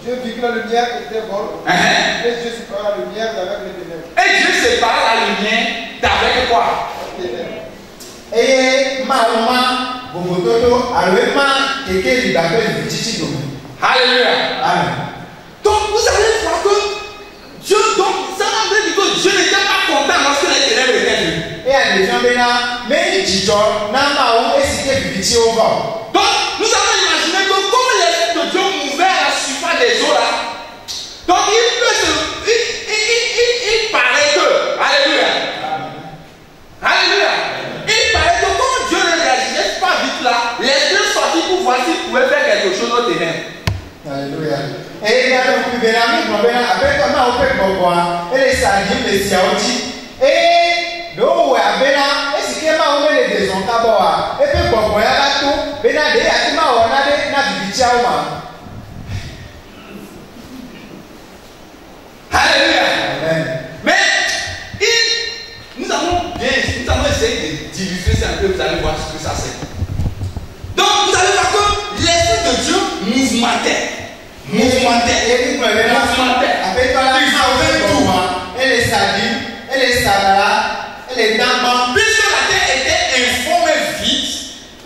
Dieu vit que la lumière était bonne. Et Dieu sépara la lumière d'avec les ténèbres. Et Dieu sépara la lumière d'avec quoi? Et ma bobototo, alema, keke libabé du petit domaine. Alléluia. Amen. Donc vous allez voir que Dieu, donc ça veut dire que Dieu n'était pas content lorsque les ténèbres étaient venues. Et à l'écran, mais Dijon, Nama, et c'était du petit au vent. Donc nous allons imaginer que comme l'esprit de Dieu mouvait à la surface des eaux là, donc il paraît que, alléluia, alléluia, il paraît que comme Dieu ne réagissait pas vite là, l'esprit sortit pour voir s'il pouvait faire quelque chose au ténèbres. Alléluia. Et il y a le plus béni, après comment on fait pour et les sardines, les siaoti, et l'eau à Bénin, et ce qui est ma on met les maisons d'abord, et puis pour moi, là tout, Bénin, des actiments, on a des navigations. Alléluia. Amen. Mais nous allons essayer de diviser ça un peu, vous allez voir ce que ça c'est. Donc vous allez voir que l'esprit de Dieu mouvementait. Avec toi là, et les sardines, et les salades, et les dambans. Puisque la terre était informe vide.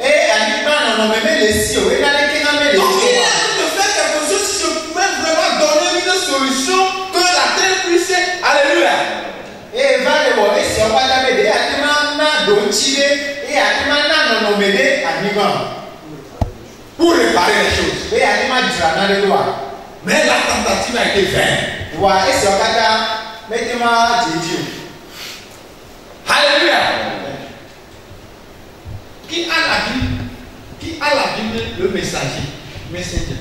Et à on met les cieux, et dans les donc il a de faire quelque chose si je pouvais vraiment donner une solution Pour réparer les choses. Mais la tentative a été vaine. Alléluia. Qui a la Bible, le messager? Messenger.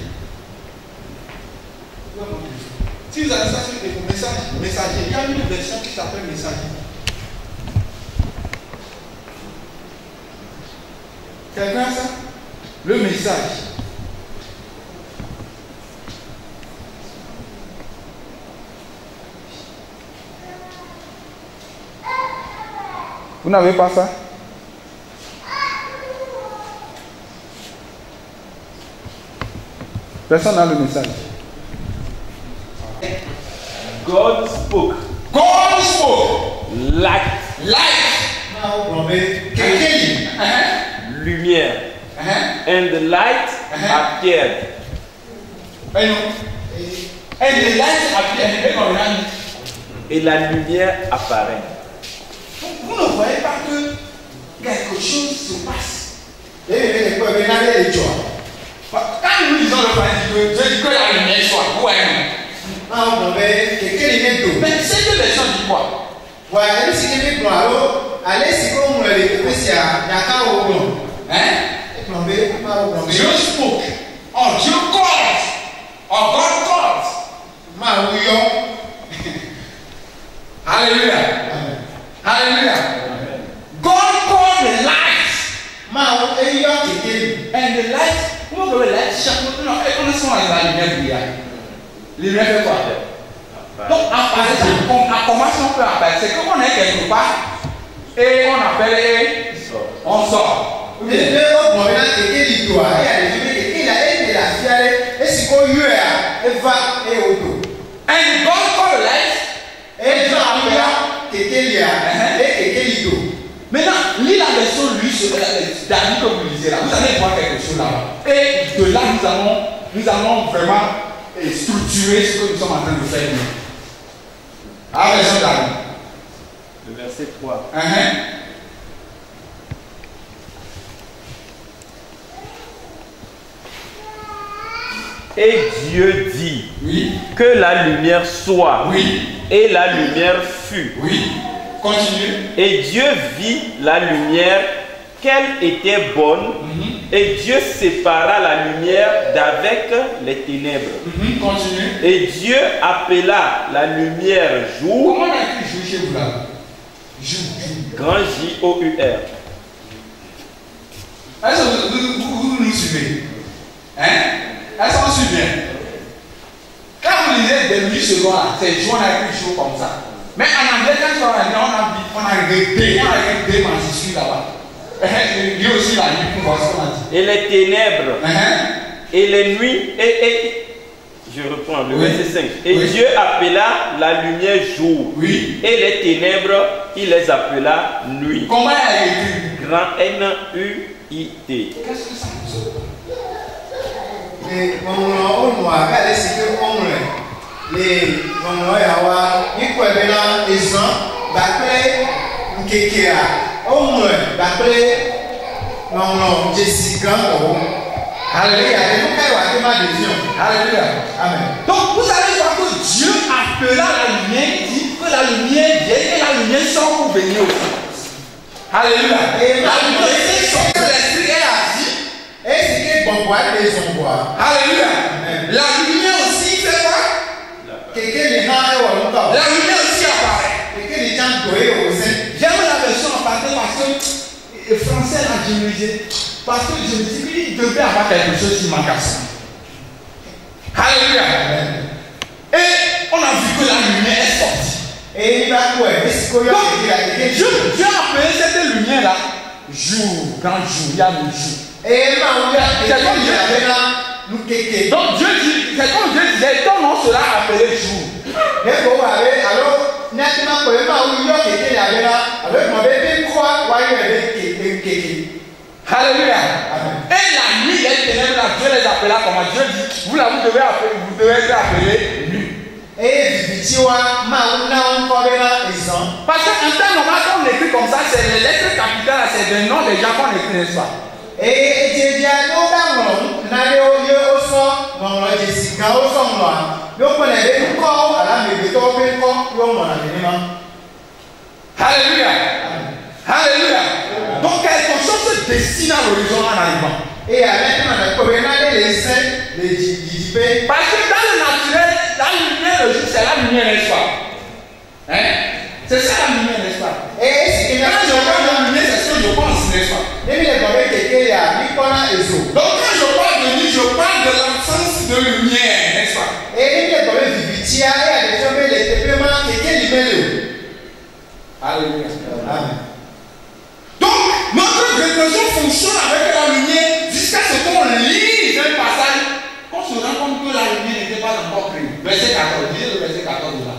Si vous avez ça sur vos messages, messager, il y a une version qui s'appelle messager. Quelqu'un a ça? Le message. Vous n'avez pas ça? Personne n'a le message. God spoke. God spoke. Light. Lumière. And the light appeared. And the light appeared. Et la lumière apparaît. Vous ne voyez pas que quelque chose se passe. Quand nous lisons le principe de Dieu dit que la lumière soit. Ouais. Mais c'est que les gens disent quoi? Dieu spoke. Or Dieu called. Or God called. Hallelujah. Hallelujah. God called the light. And the light, comment on peut le light chaque fois? Non, on est sur la lumière brillante. La lumière fait quoi? Donc, apparaître, à commencer, on peut apparaître. C'est qu'on est quelque part et on appelle et on sort. And God called the light. Maintenant, lis la version lui sur David que vous lisez là. Vous allez voir quelque chose là. Et de là, nous allons vraiment structurer ce que nous sommes en train de faire. Ah, version David. Le verset 3. Et Dieu dit que la lumière soit. Et la lumière fut. Continue. Et Dieu vit la lumière qu'elle était bonne. Et Dieu sépara la lumière d'avec les ténèbres. Continue. Et Dieu appela la lumière jour. Comment on a écrit jour chez vous là? Jour. Grand J-O-U-R. Est-ce que vous nous suivez? Est-ce qu'on suit bien? Quand vous lisez des 8 secondes là, c'est jour, on a écrit jour comme ça. Mais en anglais, quand on a arrêté majuscule là-bas. Il y a aussi la nuit pour voir ce qu'on a dit. Et les ténèbres, et les nuits, et je reprends le verset 5. Et Dieu appela la lumière jour. Et les ténèbres, il les appela nuit. Comment il a écrit? Grand N-U-I-T. Qu'est-ce que ça nous dit? Alléluia. Amen. Donc vous allez voir que Dieu appela la lumière, dit que la lumière vient et la lumière sort pour venir aussi. Alléluia. Et la lumière sort que l'esprit est assis. Alléluia. La lumière aussi fait quoi? La lumière aussi apparaît. J'aime la version en partie parce que le français l'a dirigé. Parce que je me dis qu'il devait avoir quelque chose qui manque à ça. Alléluia. Et on a vu que la lumière est sortie. Donc, Dieu a appelé cette lumière-là jour, grand jour, il y a le jour. Donc Dieu dit, c'est comme Dieu disait, ton nom sera appelé jour. Alléluia. Et la nuit, les ténèbres, Dieu les appela comment? Dieu dit, vous devez être appelés nuit. Parce qu'en temps normal, quand on écrit comme ça, c'est les lettres capitales, c'est des noms des gens qu'on écrit, n'est-ce pas? Et Dieu a nous d'amont, n'a eu au son, mon Jessica au son noir. Donc on est des corps à la maison, on a des mains. Alléluia. Alléluia. Donc quelque chose se dessine à l'horizon en arrivant. Et avec les saints, les djibés. Parce que dans le naturel, la lumière, le jour, c'est la lumière, n'est-ce pas? Hein? C'est ça la lumière, n'est-ce pas? Et c'est que quand je parle de lumière, c'est ce que je pense, n'est-ce pas? Donc quand je parle de nuit, je parle de l'absence de lumière, n'est-ce pas? Alléluia. Amen. Donc, notre réflexion fonctionne avec la lumière jusqu'à ce qu'on lise un passage, qu'on se rend compte que la lumière n'était pas encore créée. Verset 14, lisez le verset 14 de là.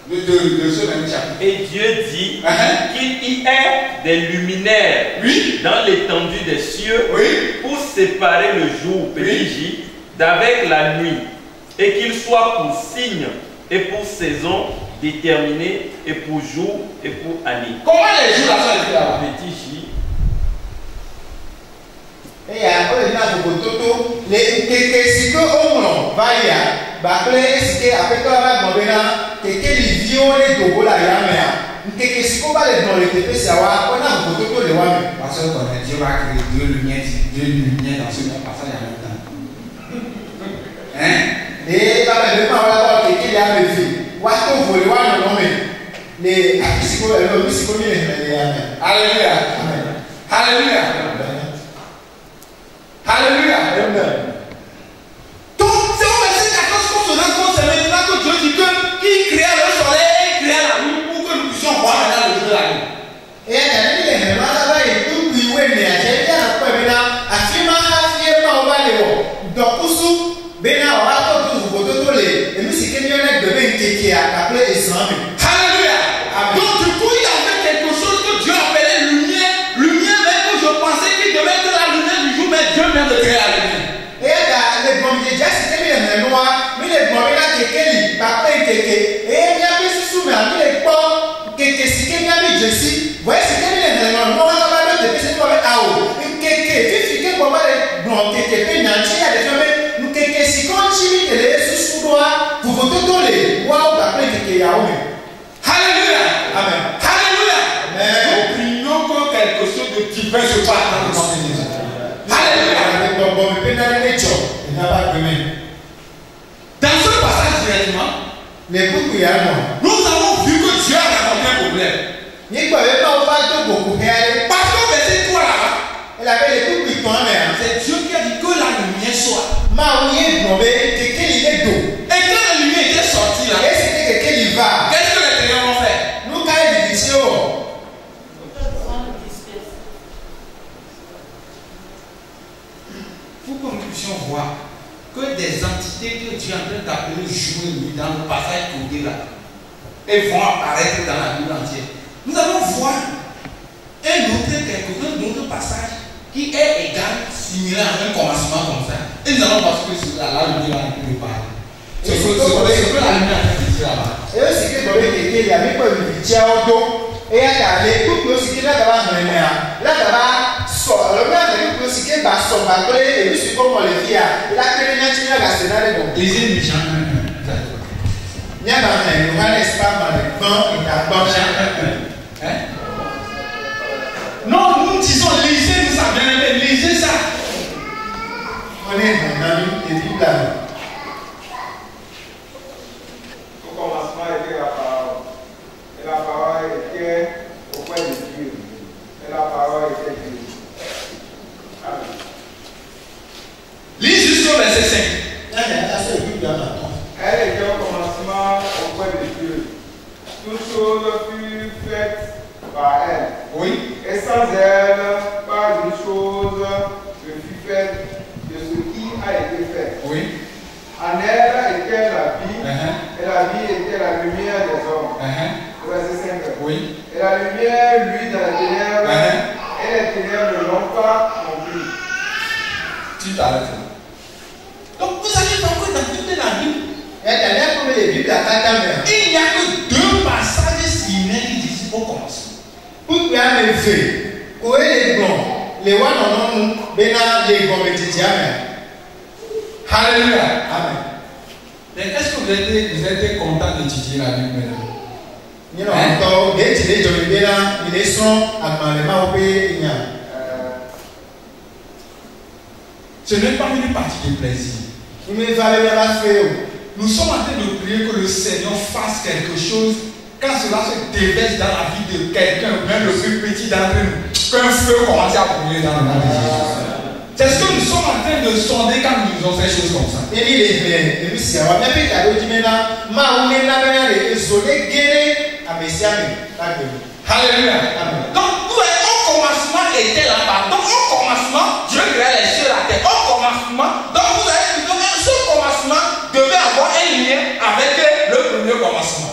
De ce même chapitre. Et Dieu dit qu'il y ait des luminaires dans l'étendue des cieux pour séparer le jour, petit J, d'avec la nuit, et qu'il soit pour signe et pour saison déterminée, et pour jour et pour année. Comment les jours là sont écrits là? Petit J. Et après, il y a beaucoup de toto. Les que on va y aller. Est-ce que après toi, on va que les vieux les dogo la yamea. Que si on va les dans le TP, ça va. On a beaucoup de toto les wame. Parce que Dieu va créer deux lumières dans ce même passage en même temps. Hein? Et là, le temps là, que les yamea vu. Wato voler wane non mais les psycho le psycho les yamea. Alléluia. Alléluia. Alléluia. Donc, c'est au verset 14 qu'on se rend compte, c'est maintenant que Dieu dit qu'il créa le soleil et il créa la nuit pour que nous puissions voir maintenant le jour de la nuit. Et il y a des gens là-bas, ils tout oui, mais il y a des gens là, à ce moment-là, on va les voir. Donc, on va tout les. Et nous, c'est qu'il y en a de même qui a appelé Islam. Alléluia. Donc, du coup, il y avait quelque chose que Dieu appelait lumière. Lumière, même que je pensais qu'il devait être la lumière du jour, mais Dieu vient de créer la lumière. Et les bombes de jazz, c'était les noirs, mais les bombes là, qui papa et et il y a des sous, mais les pommes, qui si qu'il y a des jessi, voyez, c'est qu'il y a des noirs, on va pas de PC pour à haut. Et qui fait qu'on va les blancs, qui fait une anti, il y a des femmes, nous qui si qu'on chimie, et les sous droit, pour vous donner, waouh, après qui est à haut. Alléluia. Amen. Alléluia. Nous prions que quelque chose de divin se passe dans le monde de Jésus. Alléluia. Dans ce passage directement, nous avons vu que Dieu a rencontré un problème. Parce que verset 3 là, c'est Dieu qui a dit que la lumière soit. Et quand la lumière était sortie là, qu'est-ce que les ténèbres ont fait? Pour que nous puissions voir que des entités que Dieu est en train d'appeler jour et nuit dans le passage codé là, et vont apparaître dans la Bible entière. Nous allons voir un autre passage qui est égal, similaire à un commencement comme ça. Et nous allons voir ce que la lumière va nous parler. C'est ce que la lumière a fait là-bas. Et aussi que il y a même pas une vidéo et à caler tout le ce qui là le même que ce qui va s'embarquer et puis comme on le dit là que les gens la scénario donc Les ennemis il y a un Johannes pas mal vent et la bonne non, nous disons lisez, nous savons lisez ça. on est dans la vie de Bible. Au commencement était la parole. Et la parole était auprès de Dieu. Et la parole était Dieu. Amen. Lis jusqu'au verset 5. Elle était au commencement auprès de Dieu. Toutes choses furent faites par elle. Oui. Et sans elle, pas une chose ne fut faite de ce qui a été fait. Oui. En elle était la vie, et la vie était la lumière des hommes. Verset 5. Oui. Et la lumière, lui, dans les ténèbres, et les ténèbres ne l'ont pas compris. Tu t'arrêtes là. Donc vous allez voir que dans toute la Bible, il n'y a que deux passages similaires qui disent au commencement. Pour que me fait, où est les blancs, les one non, bena les gombetidiames. Alléluia. Amen. Mais est-ce que vous êtes content d'étudier la Bible maintenant? You know, d'étudier de bien, ils sont à ma opé. Ce n'est pas une partie de plaisir. Il me fallait bien faire. Nous sommes en train de prier que le Seigneur fasse quelque chose quand cela se déverse dans la vie de quelqu'un, même le plus petit d'entre nous, qu'un feu commence à brûler dans le nom de Jésus. C'est ce que nous sommes en train de sonder quand nous faisons ces choses comme ça. Alléluia. Donc, au commencement était là-bas. Donc, au commencement, Dieu créait les cieux et la terre. Au commencement, donc vous avez dit que ce commencement devait avoir un lien avec le premier commencement.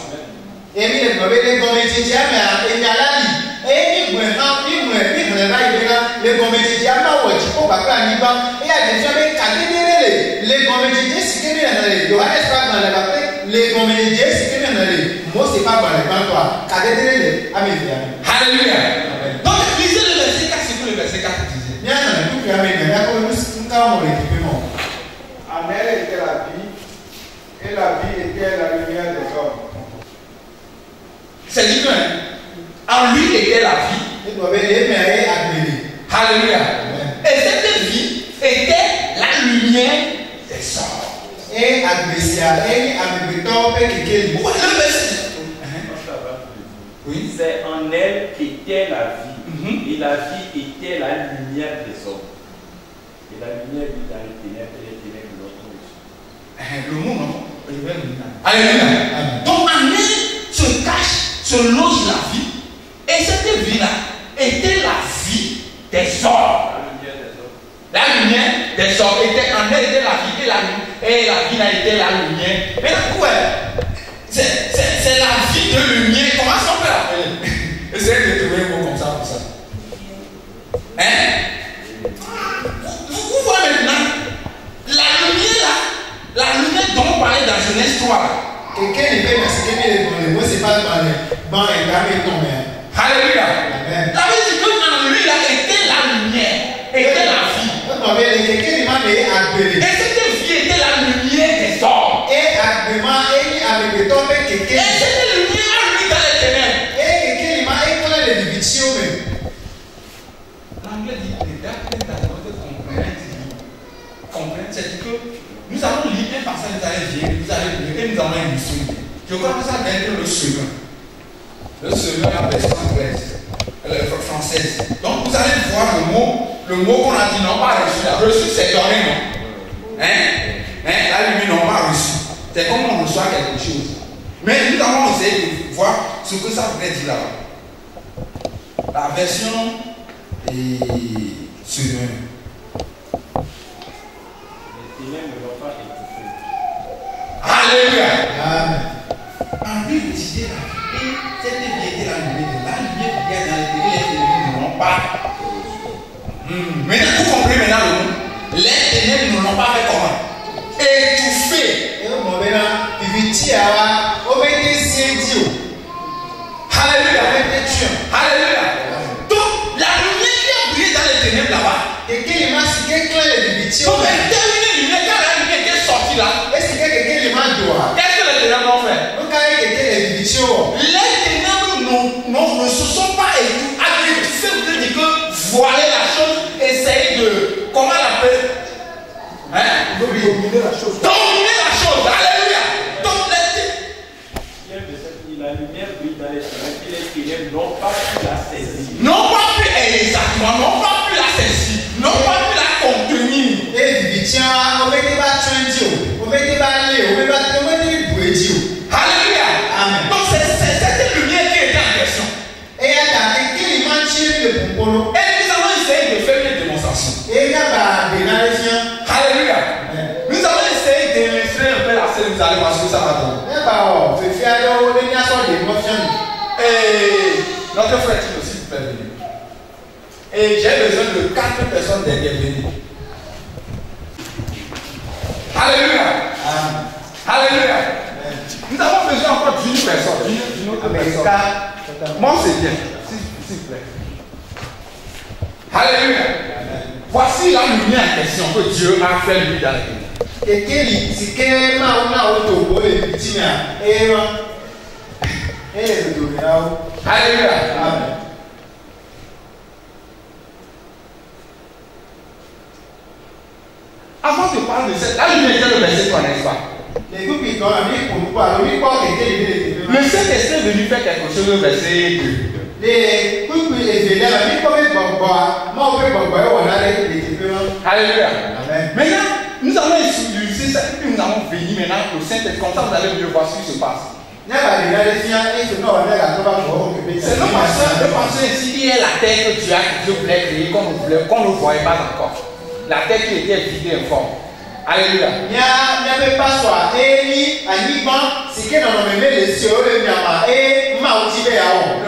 Alléluia. Donc, lisez le verset 4, c'est que le verset 4 disait. En elle était la vie, et la vie était la lumière des hommes. C'est dit que en lui était la vie. Alléluia. Et cette vie était la lumière des hommes. Et Le verset. Oui. C'est en elle qu'était la vie, et la vie était la lumière des hommes. Et la lumière vit dans les ténèbres, et les ténèbres l'ont Le mot non. Alléluia. Donc en elle se cache, se loge la vie. Et cette vie-là était la vie des hommes. La lumière des hommes était en elle était la vie, et la vie là était la lumière. Mais quoi? C'est la vie de lumière. Comment est-ce qu'on peut l'appeler? Essayez de trouver un mot comme ça pour ça. Hein? Vous voyez maintenant, la lumière là, la lumière dont on parlait dans Genèse 3. Quelqu'un ne peut pas moi c'est pas bon Alléluia. La Bible dit qu'en lui là était la lumière, était la vie. Et cette vie était la lumière des hommes. Et cette lumière a lui dans les ténèbres. L'anglais dit the darkness does not comprehend. C'est que nous allons lire un passage, vous allez lire, et nous allons illustrer. Je crois que ça va être le second. Le second, la version anglaise, française. Donc vous allez voir le mot qu'on a dit non pas reçu. Reçu c'est donné, non? La lumière non pas reçu. C'est comme on reçoit quelque chose. Mais nous allons essayer de voir ce que ça voudrait dire là-bas. La version seconde. Les ténèbres ne l'ont pas étouffé. Alléluia. Amen. En lui, vous disiez la vie, cette vie était la lumière. La lumière qui est dans les ténèbres ne l'ont pas. Maintenant, vous comprenez maintenant le mot. Les ténèbres ne l'ont pas fait comment? Étouffé. Alléluia. Alléluia. Donc, la lumière qui a brillé dans les ténèbres là-bas. Donc, elle était une lumière quand la lumière était sortie là. Qu'est-ce que les ténèbres ont fait? Les ténèbres ne se sont pas étouffées. Vous dire que voiler la chose, essayer de. Comment l'appeler? Dominer la chose. Dominer la chose. Alléluia. Donc, la lumière brille dans les ténèbres, et les ténèbres n'ont pas pu la saisir. Non pas pu, exactement, non pas pu la saisir, non pas pu la contenir. Alléluia. Amen. Donc c'est cette lumière qui était en question. Et nous allons essayer de faire une démonstration. Alléluia. Nous allons essayer d'illustrer un peu la scène, vous allez voir ce que ça va donner. Et notre frère Tino aussi peut venir. Et j'ai besoin de 4 personnes derrière venir. Alléluia. Alléluia. Nous avons besoin encore d'une personne, d'une autre personne. Moi, c'est bien. S'il vous plaît. Alléluia. Voici la lumière en question que Dieu a fait lui dans la vie. Alléluia. Amen. Avant de parler de cette, la lumière était le verset 3, n'est-ce pas? Le Saint-Esprit est venu faire quelque chose au verset 2. Alléluia. Amen. Maintenant, nous allons utiliser ça et puis nous allons venir maintenant au Saint-Esprit. Comme ça, vous allez mieux voir ce qui se passe. C'est le pasteur ici qui est la terre que Dieu voulait créer qu'on ne voyait pas encore. La terre qui était vide et informe. Alléluia. Le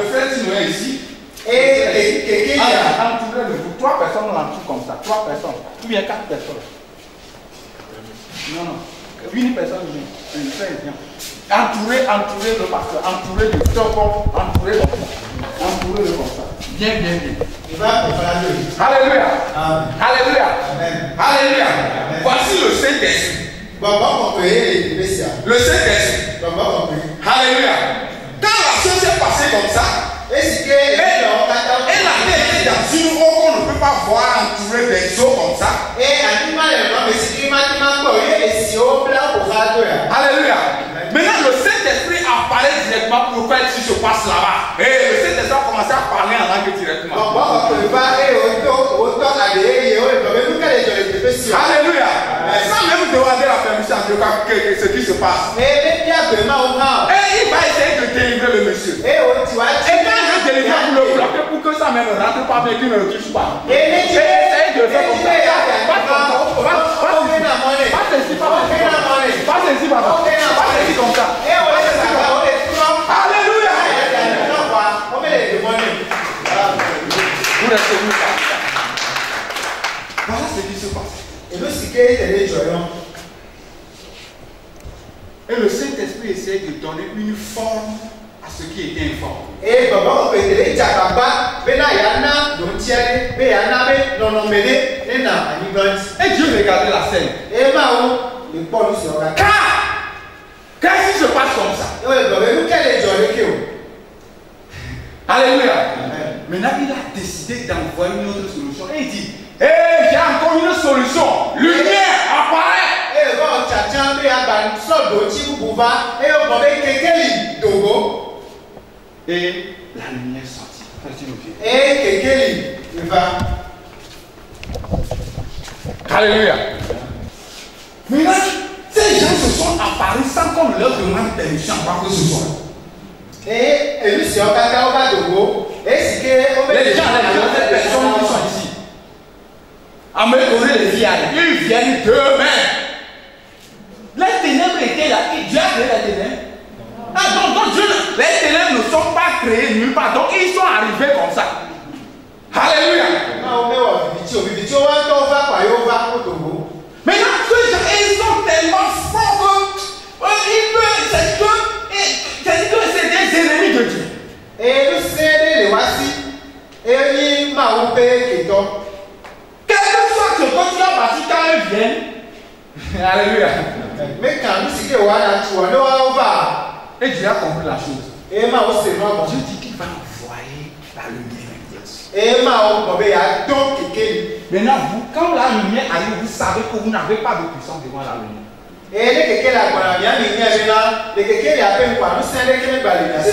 frère Tinoé ici. Entouré de vous. 3 personnes l'entourent comme ça. 3 personnes. Ou bien 4 personnes. Non. Une personne vient. Une frère vient. Entouré le pasteur. Entouré de Stockholm. Entouré le comme ça. Bien. Alléluia. Alléluia. Alléluia. Voici le Saint-Esprit. Le Saint-Esprit. Alléluia. Quand la chose s'est passée comme ça, et la terre était dans une eau qu'on ne peut pas voir entourée des eaux comme ça. Alléluia. Maintenant, le Saint-Esprit apparaît directement pour faire ce qui se passe là-bas. Et le Saint-Esprit a commencé à parler en langue directement. Alléluia. Sans même demander la permission de ce qui se passe. Et il va essayer de délivrer le monsieur. Et quand je délivre pour le bloquer pour que ça ne rentre pas bien, qu'il ne le touche pas. Et essaye de faire comme ça. Pas ceci comme ça. Alléluia. Vous restez où ça? Voilà ce qui se passe. Et le Saint-Esprit essaie de donner une forme à ce qui était informe. Et Dieu regardait la scène. Car qu'est-ce qui se passe comme ça? Alléluia. Maintenant, il a décidé d'envoyer une autre solution. Et il dit, j'ai encore une solution. Lumière, apparaît. Et la lumière sortit. Alléluia. Maintenant, ces gens se sont apparus sans qu'on leur demande permission à quoi que ce soit. Les gens, les personnes qui sont ici, à me donner les vies, ils viennent d'eux-mêmes. Les ténèbres étaient là, et Dieu a créé les ténèbres. Ah, donc Dieu, les ténèbres ne sont pas créées nulle part, donc ils sont arrivés comme ça. Alléluia. Maintenant, ceux gens, ils sont tellement forts que c'est des ennemis de Dieu. Quel que soit ce que tu as bâti quand ils viennent. Alléluia. Et Dieu a compris la chose. Dieu dit qu'il va envoyer la lumière. Maintenant, vous, quand la lumière arrive, vous savez que vous n'avez pas de puissance devant la lumière. Si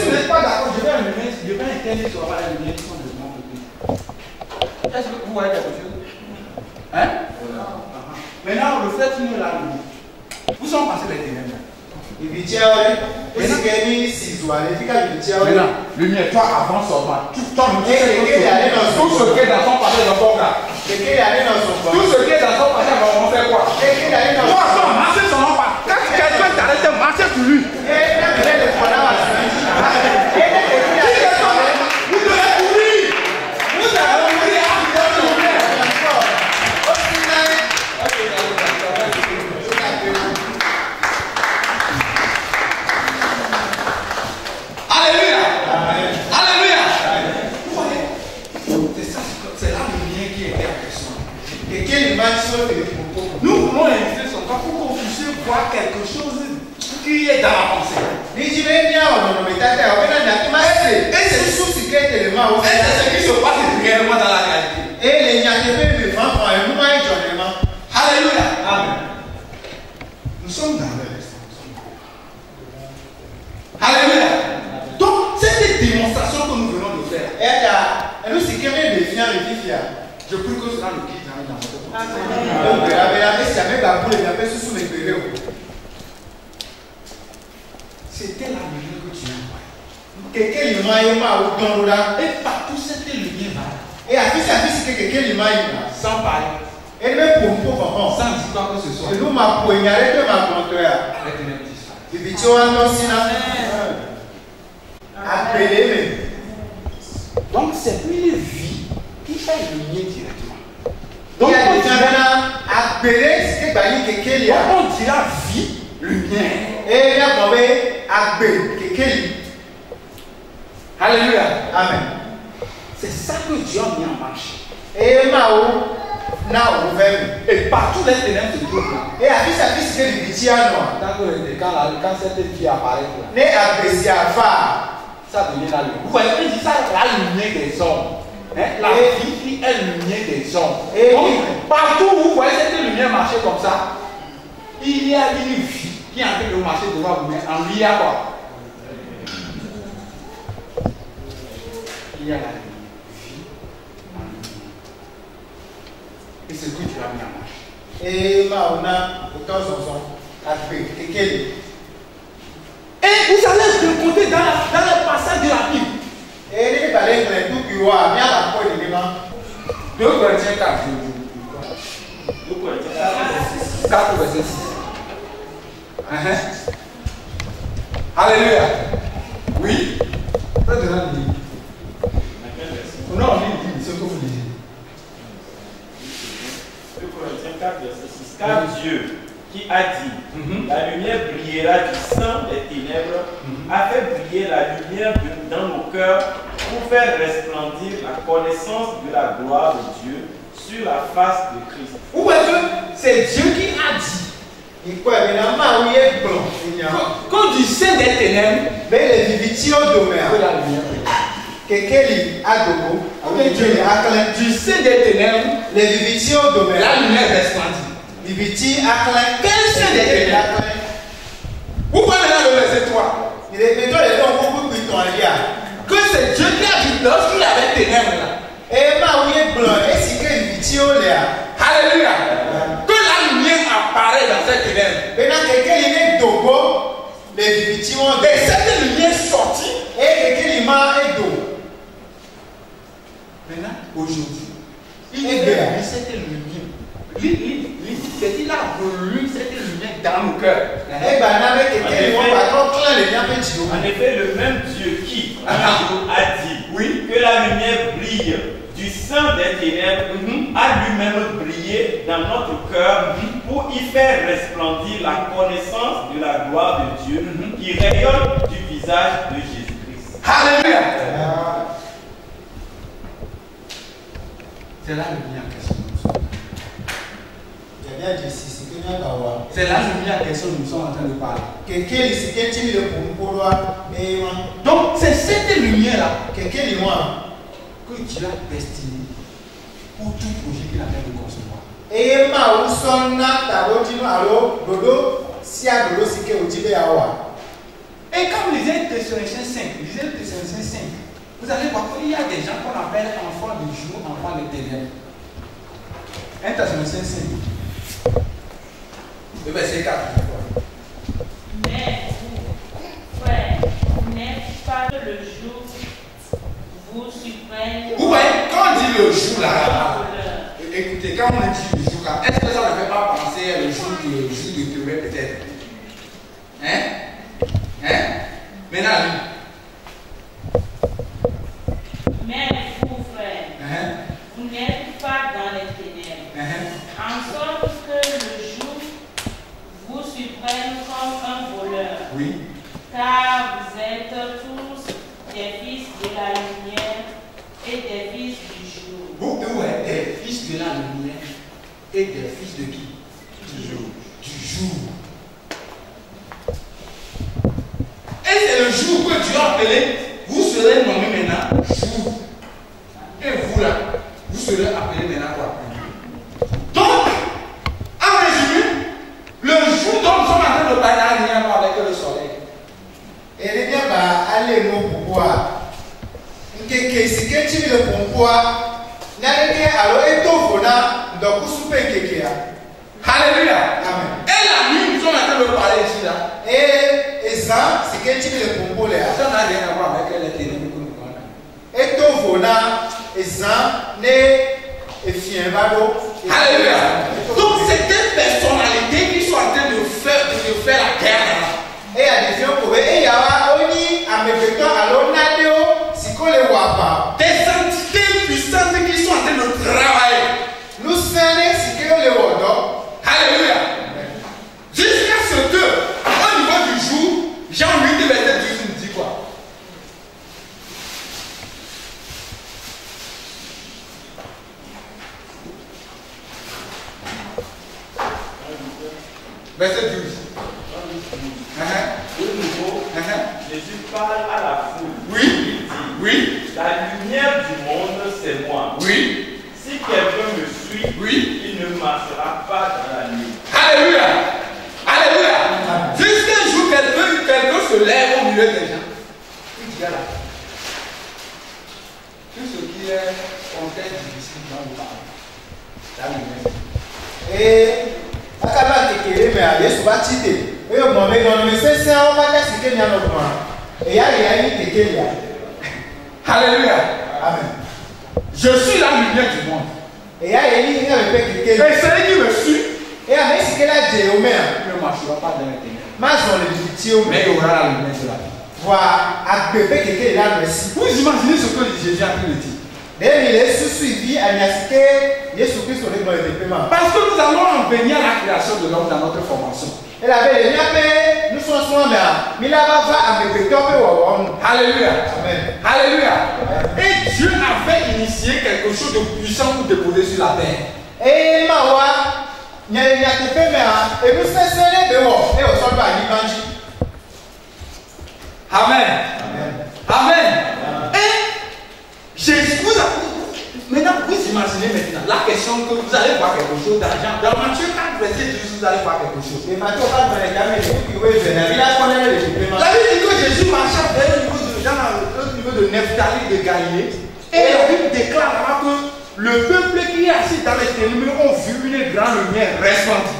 vous n'êtes pas d'accord, je vais intervenir sur la lumière qui sont de mon côté. Est-ce que vous voyez quelque chose? Hein? Maintenant, le fait qu'il y a la lumière. Où sont passés les ténèbres? Maintenant, lumière, toi avance sur moi. Tout ce qui est dans son passé dans ton cas. Tout ce qui est dans son passé, on fait quoi? Toi, marchez sur mon pas. Quand quelqu'un t'arrête, marchez sur lui. Vous devez courir. Vous devez courir. Alléluia. Alléluia. qui était en question. Nous voulons inviter son corps pour qu'on puisse voir quelque chose qui est dans la pensée. Et c'est ce qui se passe réellement dans la réalité. Alléluia. Amen. Nous sommes dans l'instant. Alléluia. Donc, c'est une démonstration que nous venons de faire. Je prie que cela nous guide dans notre C'était la lumière que tu as. Et partout, c'était lumière. Sans parler. Sans dire quoi que ce soit. Donc, c'est une vie qui fait lumière directement. Donc, on dira vie, lumière. Alléluia. Amen. C'est ça que Dieu a mis en marche. Et partout les ténèbres se trouvent là. Quand cette vie apparaît là, ça devient la lumière. Vous voyez, il dit ça, la lumière des hommes. Hein? La vie qui est lumière des hommes. Donc, partout où vous voyez cette lumière marcher comme ça, il y a une vie qui est en train de marcher devant vous. Mais en lui, il y a quoi? Il y a la vie en lumière. Et c'est ce que tu as mis en marche. Et vous allez rencontrer dans le passage de la Bible. 2 Corinthiens 4. 2 Corinthiens 4, verset 6. Alléluia. Oui. Ça donne un livre. Non, on lit ce que vous lisez. 2 Corinthiens 4, verset 6. Car Dieu, qui a dit, la lumière brillera du sein des ténèbres, a fait briller la lumière dans nos cœurs pour faire resplendir la connaissance de la gloire de Dieu sur la face de Christ. Vous voyez que c'est Dieu qui a dit. Quand du sein des ténèbres, que la lumière brille. Du sein des ténèbres, la lumière resplendit. Quel sein des ténèbres? Vous voyez maintenant le verset 3. Que c'est Dieu qui a dit lorsqu'il y avait ténèbres là. Alléluia. Que la lumière apparaît dans cette ténèbres. Et cette lumière sortit. Maintenant, aujourd'hui, il a mis cette lumière. Il a voulu cette lumière dans nos cœurs. En effet, le même Dieu qui a dit que la lumière brille du sein des ténèbres a lui-même brillé dans notre cœur pour y faire resplendir la connaissance de la gloire de Dieu qui rayonne du visage de Jésus-Christ. Alléluia. C'est la lumière que c'est la lumière que nous sommes en train de parler. Donc c'est cette lumière-là que Dieu a destinée pour tout projet qu'il a fait de concevoir. Et quand vous lisez Thessaloniciens 5, vous allez voir qu'il y a des gens qu'on appelle enfants du jour, enfants de ténèbres. 1 Thessaloniciens 5. Le verset 4. Mais vous, frères, n'êtes pas le jour vous suprême. Vous voyez, quand on dit le jour là, écoutez, quand on dit le jour là, est-ce que ça ne fait pas penser au jour de demain peut-être? Hein? Maintenant, lui. Mais vous, frères, vous n'êtes pas dans les ténèbres, en sorte que le jour vous surprenne comme un voleur. Oui. Car vous êtes tous des fils de la lumière et des fils du jour. Vous êtes des fils sera le mien et des fils de qui? Du jour. Et c'est le jour que Dieu a appelé, vous serez nommés maintenant jour. Et vous là, vous serez appelés maintenant quoi? Donc, en résumé, le jour dont nous sommes en train de parler n'a rien à voir avec le soleil. Et les bien, allez, nous, pourquoi? Si quelqu'un le pourquoi, alors, et tout, donc, vous soupez quelqu'un. Alléluia. Amen. Et la nuit, nous sommes en train de parler ici là. Et ça, c'est quelqu'un le pourquoi. Ça n'a rien à voir avec les ténèbres que nous connaissons. Et tout, et ça, et fièvre. Alléluia. Donc, c'est des personnalités qui sont en train de faire la guerre. Et à des gens pour et il y a oni à mes vecteurs à l'onadeo si qu'on les voit pas. Des entités puissantes qui sont en train de travailler. Nous sommes si que les voit. Alléluia. Jusqu'à ce que, au niveau du jour, Jean 8, verset 12 nous dit quoi? Verset 12. De nouveau, Jésus parle à la foule. Oui. Il dit, Oui. la lumière du monde, c'est moi. Oui. Si quelqu'un me suit, Oui. il ne marchera pas dans la nuit. Alléluia. Alléluia. Jusqu'à un jour, quelqu'un se lève au milieu des gens. Il dit là. Tout ce qui est contexte difficile dans le parle. La lumière. Et à quand tu mais à Yesu va titer. Et au moment où on c'est ça, on va dire ce qu'il y a dans le monde. Et il y a une qui est là. Alléluia. Amen. Je suis la lumière du monde. Et il y a une qui est Et celui qui me suit et à mais ce qu'il a dit au maire. ne marchera pas dans les ténèbres. Mais on le dit au Mais il y aura la lumière de la vie. Voilà, à bébé qui est là merci. Vous imaginez ce que Jésus a pu le dire? Et il est suivi à Niasike, Jésus Christ sur les paiements. Parce que nous allons en venir à la création de l'homme dans notre formation. Et la belle, nous sommes souvent là. Mais là, va à mes péteurs. Alléluia. Amen. Alléluia. Et Dieu avait initié quelque chose de puissant pour déposer sur la terre. Et Mawa, il y a des paiements. Et nous faisons les dehors. Et on sort pas à l'évangile. Amen. Amen. Et Jésus, maintenant, vous imaginez maintenant la question que vous allez voir quelque chose d'argent. Dans Matthieu 4, verset 12, vous allez voir quelque chose. Et Matthieu 4, verset 12, la Bible dit que Jésus marchait vers le niveau de Nephtali de Galilée. Et la Bible déclare là que le peuple qui est assis dans les ténèbres ont vu une grande lumière resplendie.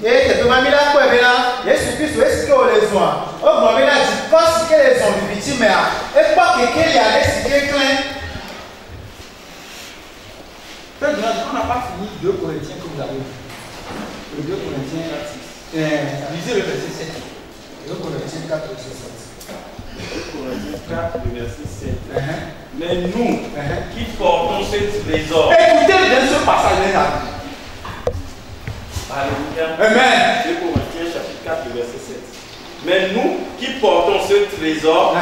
Et c'est ma mila quoi est là. Jésus Christ est-ce que les soins. Oh mon mila dit parce que les sont victimes et pas que qu'il y a les c'est clair. On n'a pas fini 2 Corinthiens que vous avez vu. Le 2 Corinthiens, lisez le verset 7. 2 Corinthiens 4, verset 7. 2 Corinthiens 4, verset 7. Mais nous qui portons ce trésor. Écoutez bien ce passage-là. Alléluia. Amen. 2 Corinthiens chapitre 4, verset 7. Mais nous qui portons ce trésor,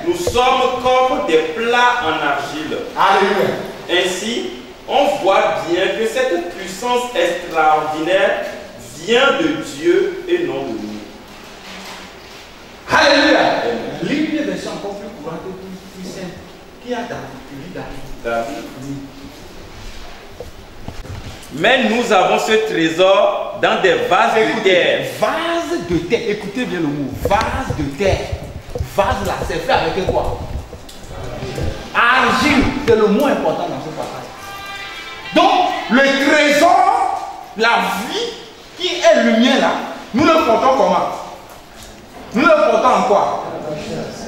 nous sommes comme des plats en argile. Alléluia. Ainsi, on voit bien que cette puissance extraordinaire vient de Dieu et non de nous. Alléluia. Lis une version encore plus courante et plus simple. Qui a David? Mais nous avons ce trésor dans des vases de terre. Vase de terre. Écoutez bien le mot. Vase de terre. Vase là, c'est fait avec quoi? Argile. C'est le mot important dans ce passage. Donc, le trésor, la vie qui est lumière là, nous le portons comment? Nous le portons en quoi?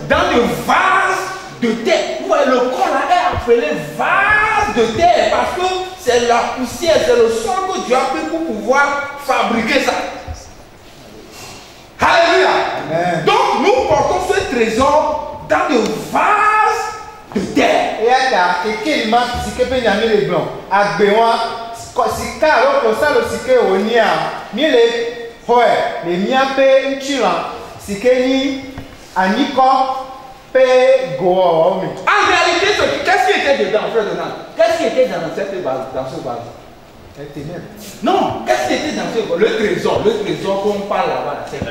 Dans des vases de terre. Vous voyez, le corps là est appelé vase de terre parce que c'est la poussière, c'est le sol que Dieu a pris pour pouvoir fabriquer ça. Alléluia. Amen. Donc, nous portons ce trésor dans des vases de terre. Et à quelqu'un m'a dit que peut y avoir les blancs. À Béoua, si car on ça le siké au nia, mille ouais, les miens paient une chila, si que ni aniko, En réalité, qu'est-ce qui était dedans, frère Donald? Qu'est-ce qui était dans ce vase? Non, qu'est-ce qui était dans ce vase? Le trésor qu'on parle là-bas, c'est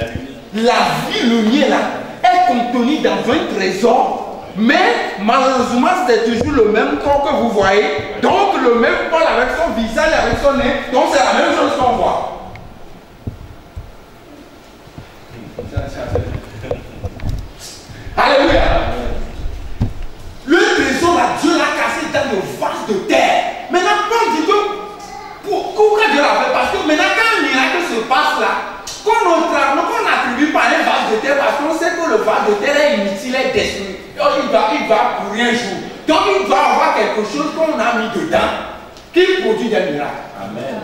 la vie, lumière là, est contenue dans un trésor. Mais malheureusement, c'est toujours le même corps que vous voyez. Donc le même Paul avec son visage, avec son nez. Donc c'est la même chose qu'on voit. Alléluia. Le trésor là, Dieu l'a cassé dans le vase de terre. Maintenant, Paul dit que pourquoi Dieu l'a fait? Parce que maintenant, quand un miracle se passe là, qu'on n'attribue pas un vase de terre, parce qu'on sait que le vase de terre est inutile, est détruit. Il va pour rien jouer. Donc il doit avoir quelque chose qu'on a mis dedans qui produit des miracles. Amen.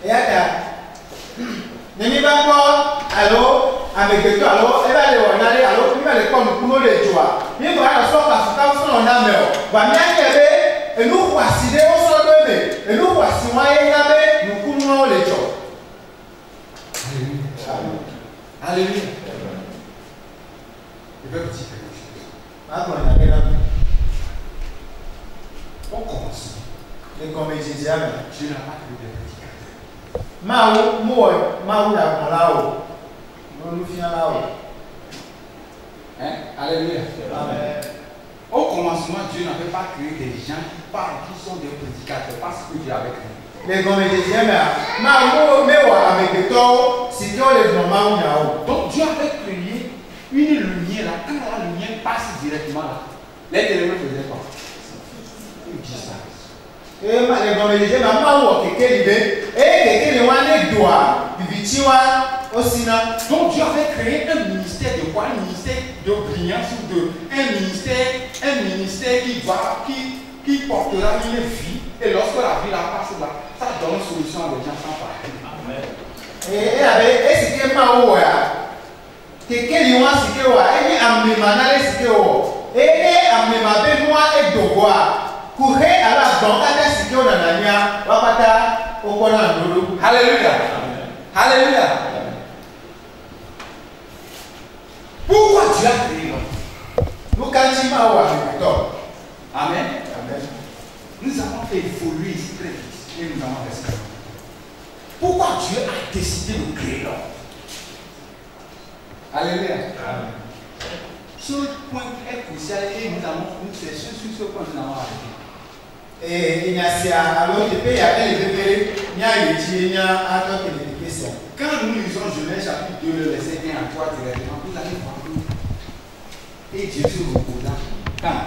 Et Nemi ba ko alo amegeto alo eba le wonale alo mi le ko nukuno le joa mi ba na so ka fuka so na me o ba mi akebe enu kwaside o so do me enu kwasi wa ye na be nukuno le jo. Alléluia. Je vais vous dire quelque chose. On commence. Les comédiens, Dieu n'a pas créé des prédicateurs. Alléluia. Amen. Au commencement, Dieu n'avait pas créé des gens qui parlent, qui sont des prédicateurs, parce que Dieu avait créé. Les comédiens, donc Dieu avait créé une lumière là. Quand la lumière passe directement là, les téléphone faisaient quoi? Ils disparaissent. Les comédiens, donc Dieu avait créé un ministère de quoi? Un ministère de brillance ou un ministère qui portera une vie. Et lorsque la vie la passe là, ça donne solution à des gens sans parler. Amen. Et ce qui est mal, c'est que les gens qui sont là, ils ont amené ce qui est là. Et ils ont amené moi et Dogoa. Pour aller à la banque, ce qui est là, Wapata, Okona, Dodo. Alléluia. Alléluia. Pourquoi Dieu a créé l'homme? Nous cantimons avec toi. Amen. Nous avons évolué ici très vite et nous avons resté. Pourquoi Dieu a décidé de créer l'homme? Alléluia. Amen. Ce point est crucial et c'est sur ce point que nous avons arrêté. Et il y a alors je peux y aller le bébé, il y a une attends que les questions. Quand nous lisons Genèse chapitre 2, le verset 1 à 3 directement, vous allez voir et Dieu se reposa. Quand?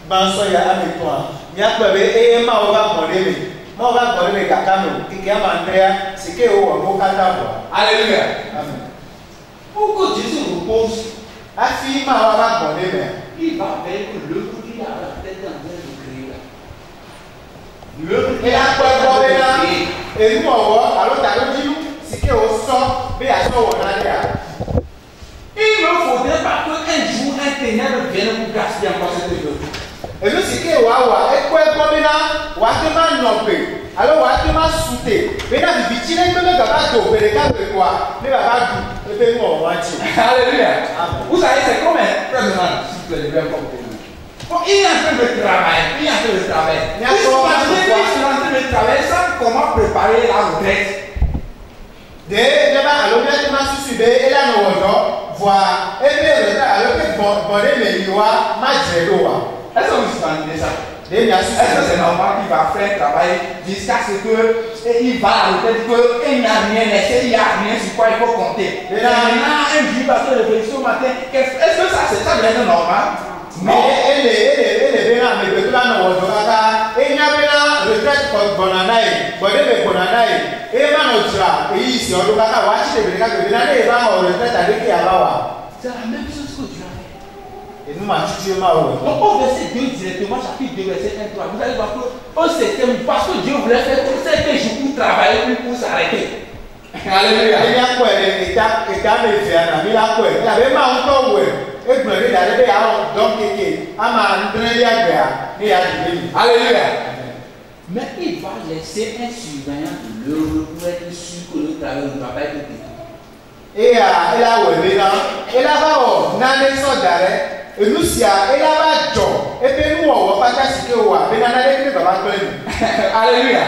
Bansoya avec toi. Nyakwe e ma oba bolebe. Ma oba bolebe kakano. Kiki ama Andrea, c'est que o mokata bo. Alléluia. Amen. Pourquoi Dieu se repose? Afi ma oba bolebe. Il va faire que le coup qu'il a à la tête en train de créer là. Le et la quoi bolena. Et nous alors ta dit c'est que o so be aso wona dia. Il ne faudrait pas qu'un jour un ténèbre vienne pour gaspiller encore cette chose. Et nous, c'est que wawa, et quoi, watema nope, alors watema soute, mais là, le bitine, il peut me faire tout, mais les gars, quoi, mais va tout, et puis moi, on va dire. Alléluia. Vous savez, c'est comme un frère de man, si vous voulez bien comprendre. Il est en train de travailler, il est en train de travailler. Il est en train de travailler, sans comment préparer la retraite. Alors, bien, tu m'as suivi, et là, nous, voir, et puis, alors, bon, mais il y a ma gélo. Est-ce que vous imaginez ça? Est-ce que c'est normal qu'il va faire travail jusqu'à ce qu'il va à la retraite, qu'il n'y a rien laissé, il n'y a rien sur quoi il faut compter. Et maintenant, un jour, parce que le réveillon au matin, est-ce que ça, c'est ça bien normal? Non. Elle est bien, mais le plan de votre et il y a bien retraite pour Bonanaï, Bonanaï, et Manotra, et ici, on doit avoir acheté le cas de Bonanaï, et va en retraite avec Yabawa. C'est la même chose que Dieu a fait. Et nous m'achètons ma eau. Donc au verset 2 directement, chapitre 2, verset 1, 3, vous allez voir que c'était parce que Dieu voulait faire que certains jours pour travailler, pour s'arrêter. Alléluia. Il y a quoi? Il y a quoi? Il y avait ma encore ouais. Et puis il y avait donc alléluia. Mais il va laisser un surveillant de l'œuvre pour être sûr que le travail ne va pas être détruit. Et elle a oué là. Elle a pas nané sans d'arrêt. Et nous si elle a pas job. Et puis nous on va pas casser que ouah. Mais nané que va pas Alléluia.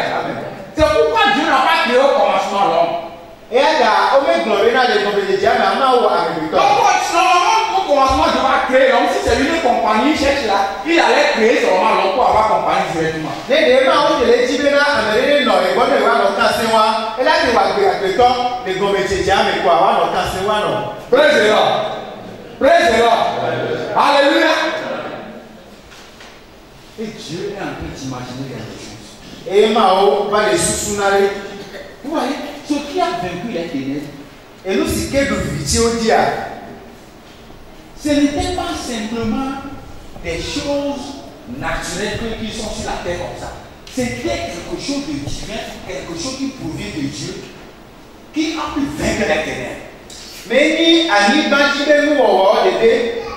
C'est pourquoi Dieu n'a pas créé au commencement l'homme. Et elle a au même glorieux dans les compétitions mais on a oué avec lui. Au commencement Dieu va créer l'homme. Si c'est lui une compagnie cherche là, il allait créer seulement l'homme pour avoir compagnie directement. Les démons ont les tibés là, Américains non les bonnes voix dans le cancer. Elle a dit va créer temps les compétitions mais quoi va dans le cancer non. Praise the Lord. Praise the Lord. Alléluia. Et Dieu est en train d'imaginer quelque chose. Et Mao va les sous-sounarer. Vous voyez, ce qui a vaincu les ténèbres. Et nous, c'est que nous vitions dire. Ce n'était pas simplement des choses naturelles qui sont sur la terre comme ça. C'était quelque chose de divin, quelque chose qui provient de Dieu, qui a pu vaincre les ténèbres. Mais ni à ni banquier nous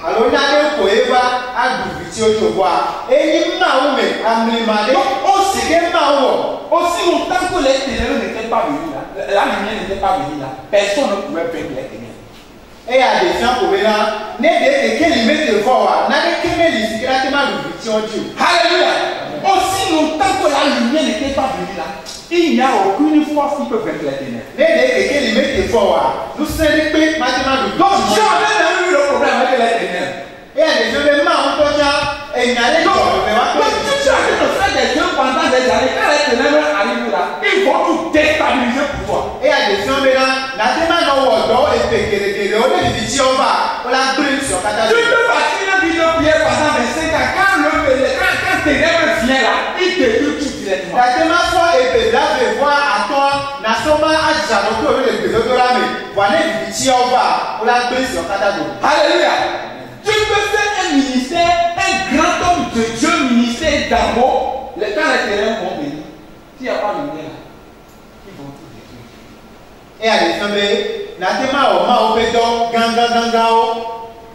alors là on peut voir à du vidéo de voir et ni maoume amlimade aussi que maou aussi longtemps que les ténèbres n'étaient pas venus là, la lumière n'était pas venue là, personne ne pouvait vaincre les ténèbres. Et à des gens pour là, n'est que les mettre de voir, n'a que les secrètement du vidéo Dieu. Alléluia. Aussi longtemps que la lumière n'était pas venue là, il n'y a aucune force qui peut vaincre les ténèbres. Nous sommes les mathématiques. Donc, Dieu a même eu le problème avec les ténèbres. Et il y a des événements où il y a des gens qui ont fait des jeux pendant des années. Quand les ténèbres arrivent là, ils vont tout déstabiliser pour toi. Et il y a des gens là, la demande au et péché, on est dit on va, on la brûle sur la table. Tu peux bâtir une vidéo prière pendant 25 ans. Quand ténèbres vient là, il détruit tout directement. La demande soit et là, je vois à toi, n'a pas à Janoko avec les deux dollars, mais voilà, il dit on va, on la brûle sur la table. Alléluia. Tu peux faire un ministère, un grand homme de Dieu, ministère d'amour. Quand les ténèbres vont venir, s'il n'y a pas de lumière là, ils vont tout détruire. Et à l'étranger, n'a pas au moins au pédon, gangao.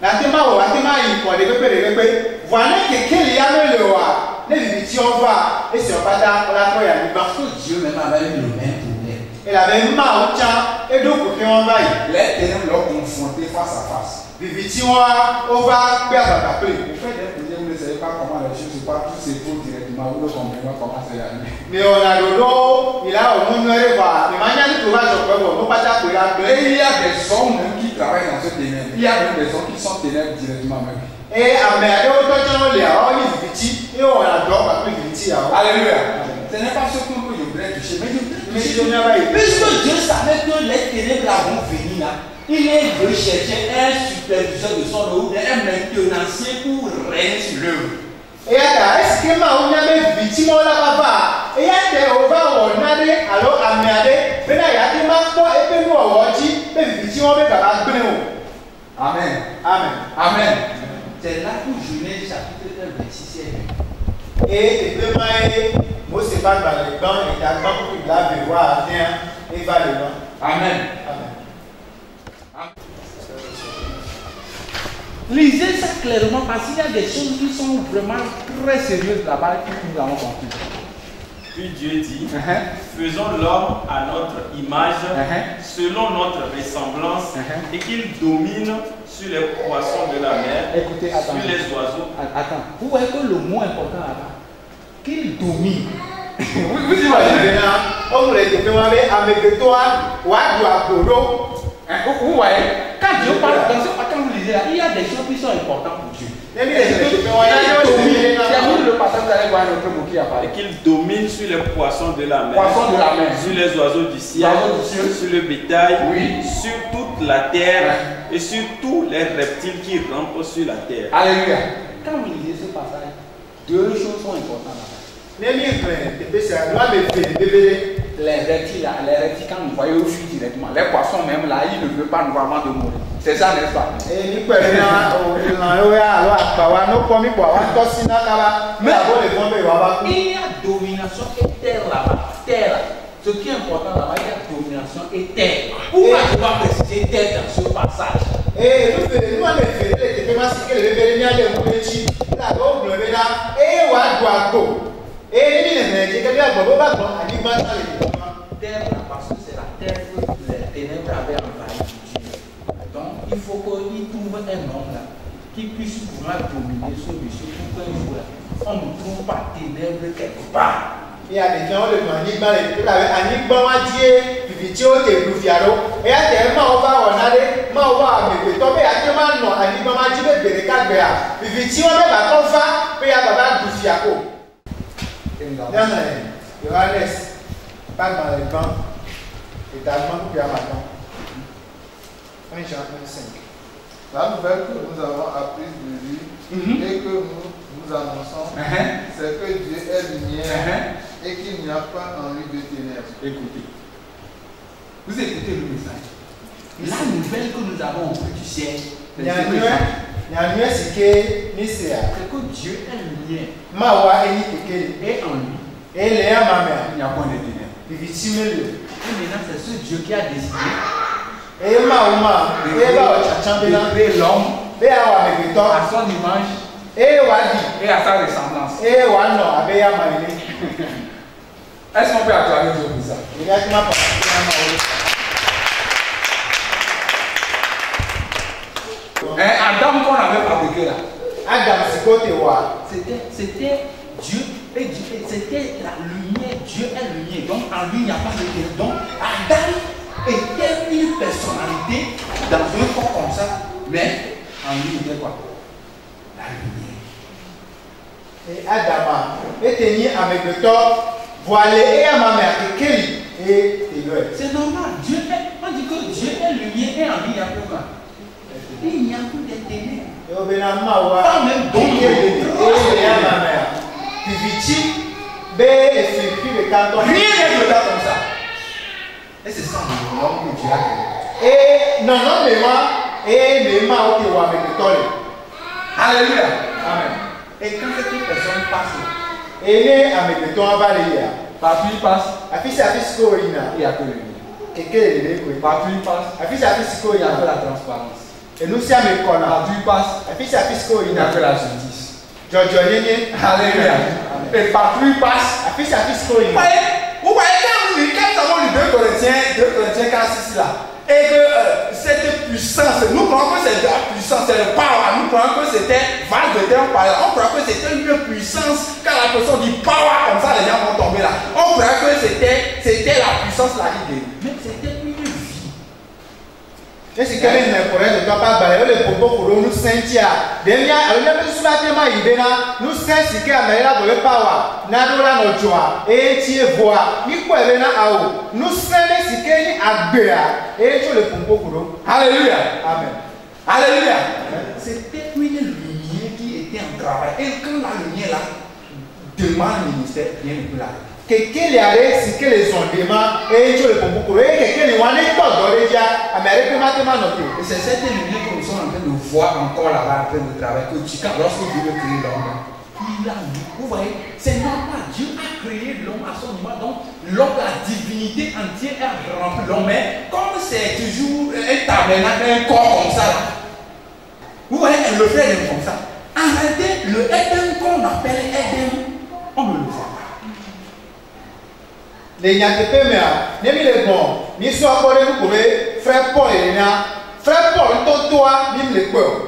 N'a pas au atema il faut développer. Voilà que quel y a le roi. Les visions va et sur Pata, on la croit à lui parce que Dieu même avait eu le même problème. Il avait mal au tien et donc pour qu'on vaille. Les ténèbres l'ont confronté face à face. Vivition, on va perdre la paix. Vous faites des problèmes, vous ne savez pas comment les choses se passent, tout c'est faux directement, vous ne comprenez pas comment c'est arrivé. Mais on a le dos, il a au monde noir, mais manière de trouver un peu, on ne pas taper la paix. Et il y a des hommes même qui travaillent dans ce ténèbre. Il y a même des hommes qui sont ténèbres directement même. Et à mes autres gens, il y a un viti, et on adore parce que viti. Alléluia. Ce n'est pas ce que je voulais toucher, mais je voulais toucher. Puisque Dieu savait que les ténèbres vont venir là. Il est venu chercher un superviseur de son œuvre, un maintenancier pour régner sur l'œuvre. Et est-ce que ma onyabe victime là-bas? Et on va on a alors amiade, ben il y a des marques et puis nous on dit, mais victime on va pas bien. Amen. Amen. Amen. C'est là où Genèse chapitre 1 verset 7. Et vraiment, moi c'est pas dans les bancs et dans banque pour la voir et va le banc. Amen. Amen. Lisez ça clairement parce qu'il y a des choses qui sont vraiment très sérieuses là-bas que nous allons comprendre. Puis Dieu dit, faisons l'homme à notre image, selon notre ressemblance, et qu'il domine sur les poissons de la mer, écoutez, sur les oiseaux. Attends, vous voyez que le mot important là-bas, qu'il domine. Vous imaginez là, on voulait que vous avez avec toi, ou à Goro. Vous voyez, quand Dieu parle dans ce quand vous lisez là, il y a des choses qui sont importantes pour Dieu. Et qu'il domine sur les poissons de la mer, sur les oiseaux du ciel, sur le bétail, sur toute la terre et sur tous les reptiles qui rampent sur la terre. Alléluia. Quand vous lisez ce passage, deux choses sont importantes là-bas. Les reptiles, quand vous voyez au fil directement, les poissons même là, ils ne veulent pas nous voir de mourir. C'est ça, n'est-ce pas? Mais il y a domination et terre là-bas. Terre. Ce qui est important là-bas, il y a domination et terre. Pourquoi je dois préciser terre dans ce passage? Et nous, on terre parce que c'est la terre que les ténèbres avaient envahi. trouve un homme là qui puisse pouvoir dominer ce monsieur pour qu'un jour là, on ne trouve pas ténèbres quelque part. Il y a des gens qui ont dit que la Anigba dit Vivitio et Blufiaro, et à des moments où on a des moments où on tomber à des moments où Anigba dit que les cas de Vivitio ne va pas faire, puis à Baba Blufiaco. Johannes, pas dans les bancs, et d'allemand puis à matin. 1 Jean 5. La nouvelle que nous avons apprise de lui et que nous annonçons, c'est que Dieu est lumière et qu'il n'y a pas en lui de ténèbres. Écoutez. Vous écoutez le message. La nouvelle que nous avons appris du ciel, c'est que Dieu est lumière. Et en lui, il n'y a point de ténèbres. Et maintenant, c'est ce Dieu qui a décidé de créer l'homme à son image et à sa ressemblance. Est-ce qu'on peut acclamer Dieu pour ça? Adam qu'on avait fabriqué là. C'était Dieu et c'était la lumière. Dieu est lumière. Donc en lui il n'y a pas de ténèbres. Donc Adam était une personnalité dans un corps comme ça, mais en lui il était quoi? La lumière. Et Adam était né avec le temps, voilé et à ma mère, et Kelly et c'est normal. Dieu est, on dit que Dieu est lumière et en lui il n'y a plus quoi? Il n'y a plus de ténèbres. Pas même bon Dieu. Et à ma mère. Rien n'est dedans comme ça. Et c'est ça l'homme que Dieu a créé. Et non, non, mais moi, et mais moi, ok, avec le temps. Alléluia. Amen. Et quand cette personne passe, et né avec le temps, partout il passe. Il y a que le lumière. Partout il passe. Il y a que la transparence. Et nous sommes les connus. Partout il passe. Il y a que la justice. Alléluia. Et partout il passe. Vous voyez quand nous avons lu 2 Corinthiens 4, 6 là, et que cette puissance, nous croyons que c'est de la puissance, c'est le power, nous croyons que c'était vague de terme par là, on croyait que c'était une puissance, quand la personne dit power comme ça, les gens vont tomber là. On croyait que c'était la puissance là qui guérit. Mais c'était une vie. Et si quelqu'un ne pourrait pas balayer les propos pour nous sentir, nous sentir que la meilleure power, n'a notre joie, et tu vois, il faut aller à nous sentir que Abéa, et tu le propos pour nous. Alléluia. Amen. Alléluia. C'était une lumière qui était en travail. Et quand la lumière là demande le ministère, rien ne peut l'arrêter. Quelqu'un les arrête, c'est que les sondements, et tu le propos pour nous. Et quelqu'un les voit, les corps d'origine, et c'est cette lumière que nous sommes en train de voir encore là-bas en train de travailler. Que lorsque Dieu veut créer l'homme, il a mis. Vous voyez, c'est normal. Dieu a créé l'homme à son image. Donc, l'homme, la divinité entière est remplie. L'homme, mais comme c'est toujours un tabernacle, un corps comme ça, là, vous voyez, elle le fait comme ça. En réalité, le Éden qu'on appelle Éden, on ne le voit pas. Les Nyakepe, mais les bons, ni soit pour vous pouvez, frère Paul et Léna, frère Paul, toi, ni les peurs.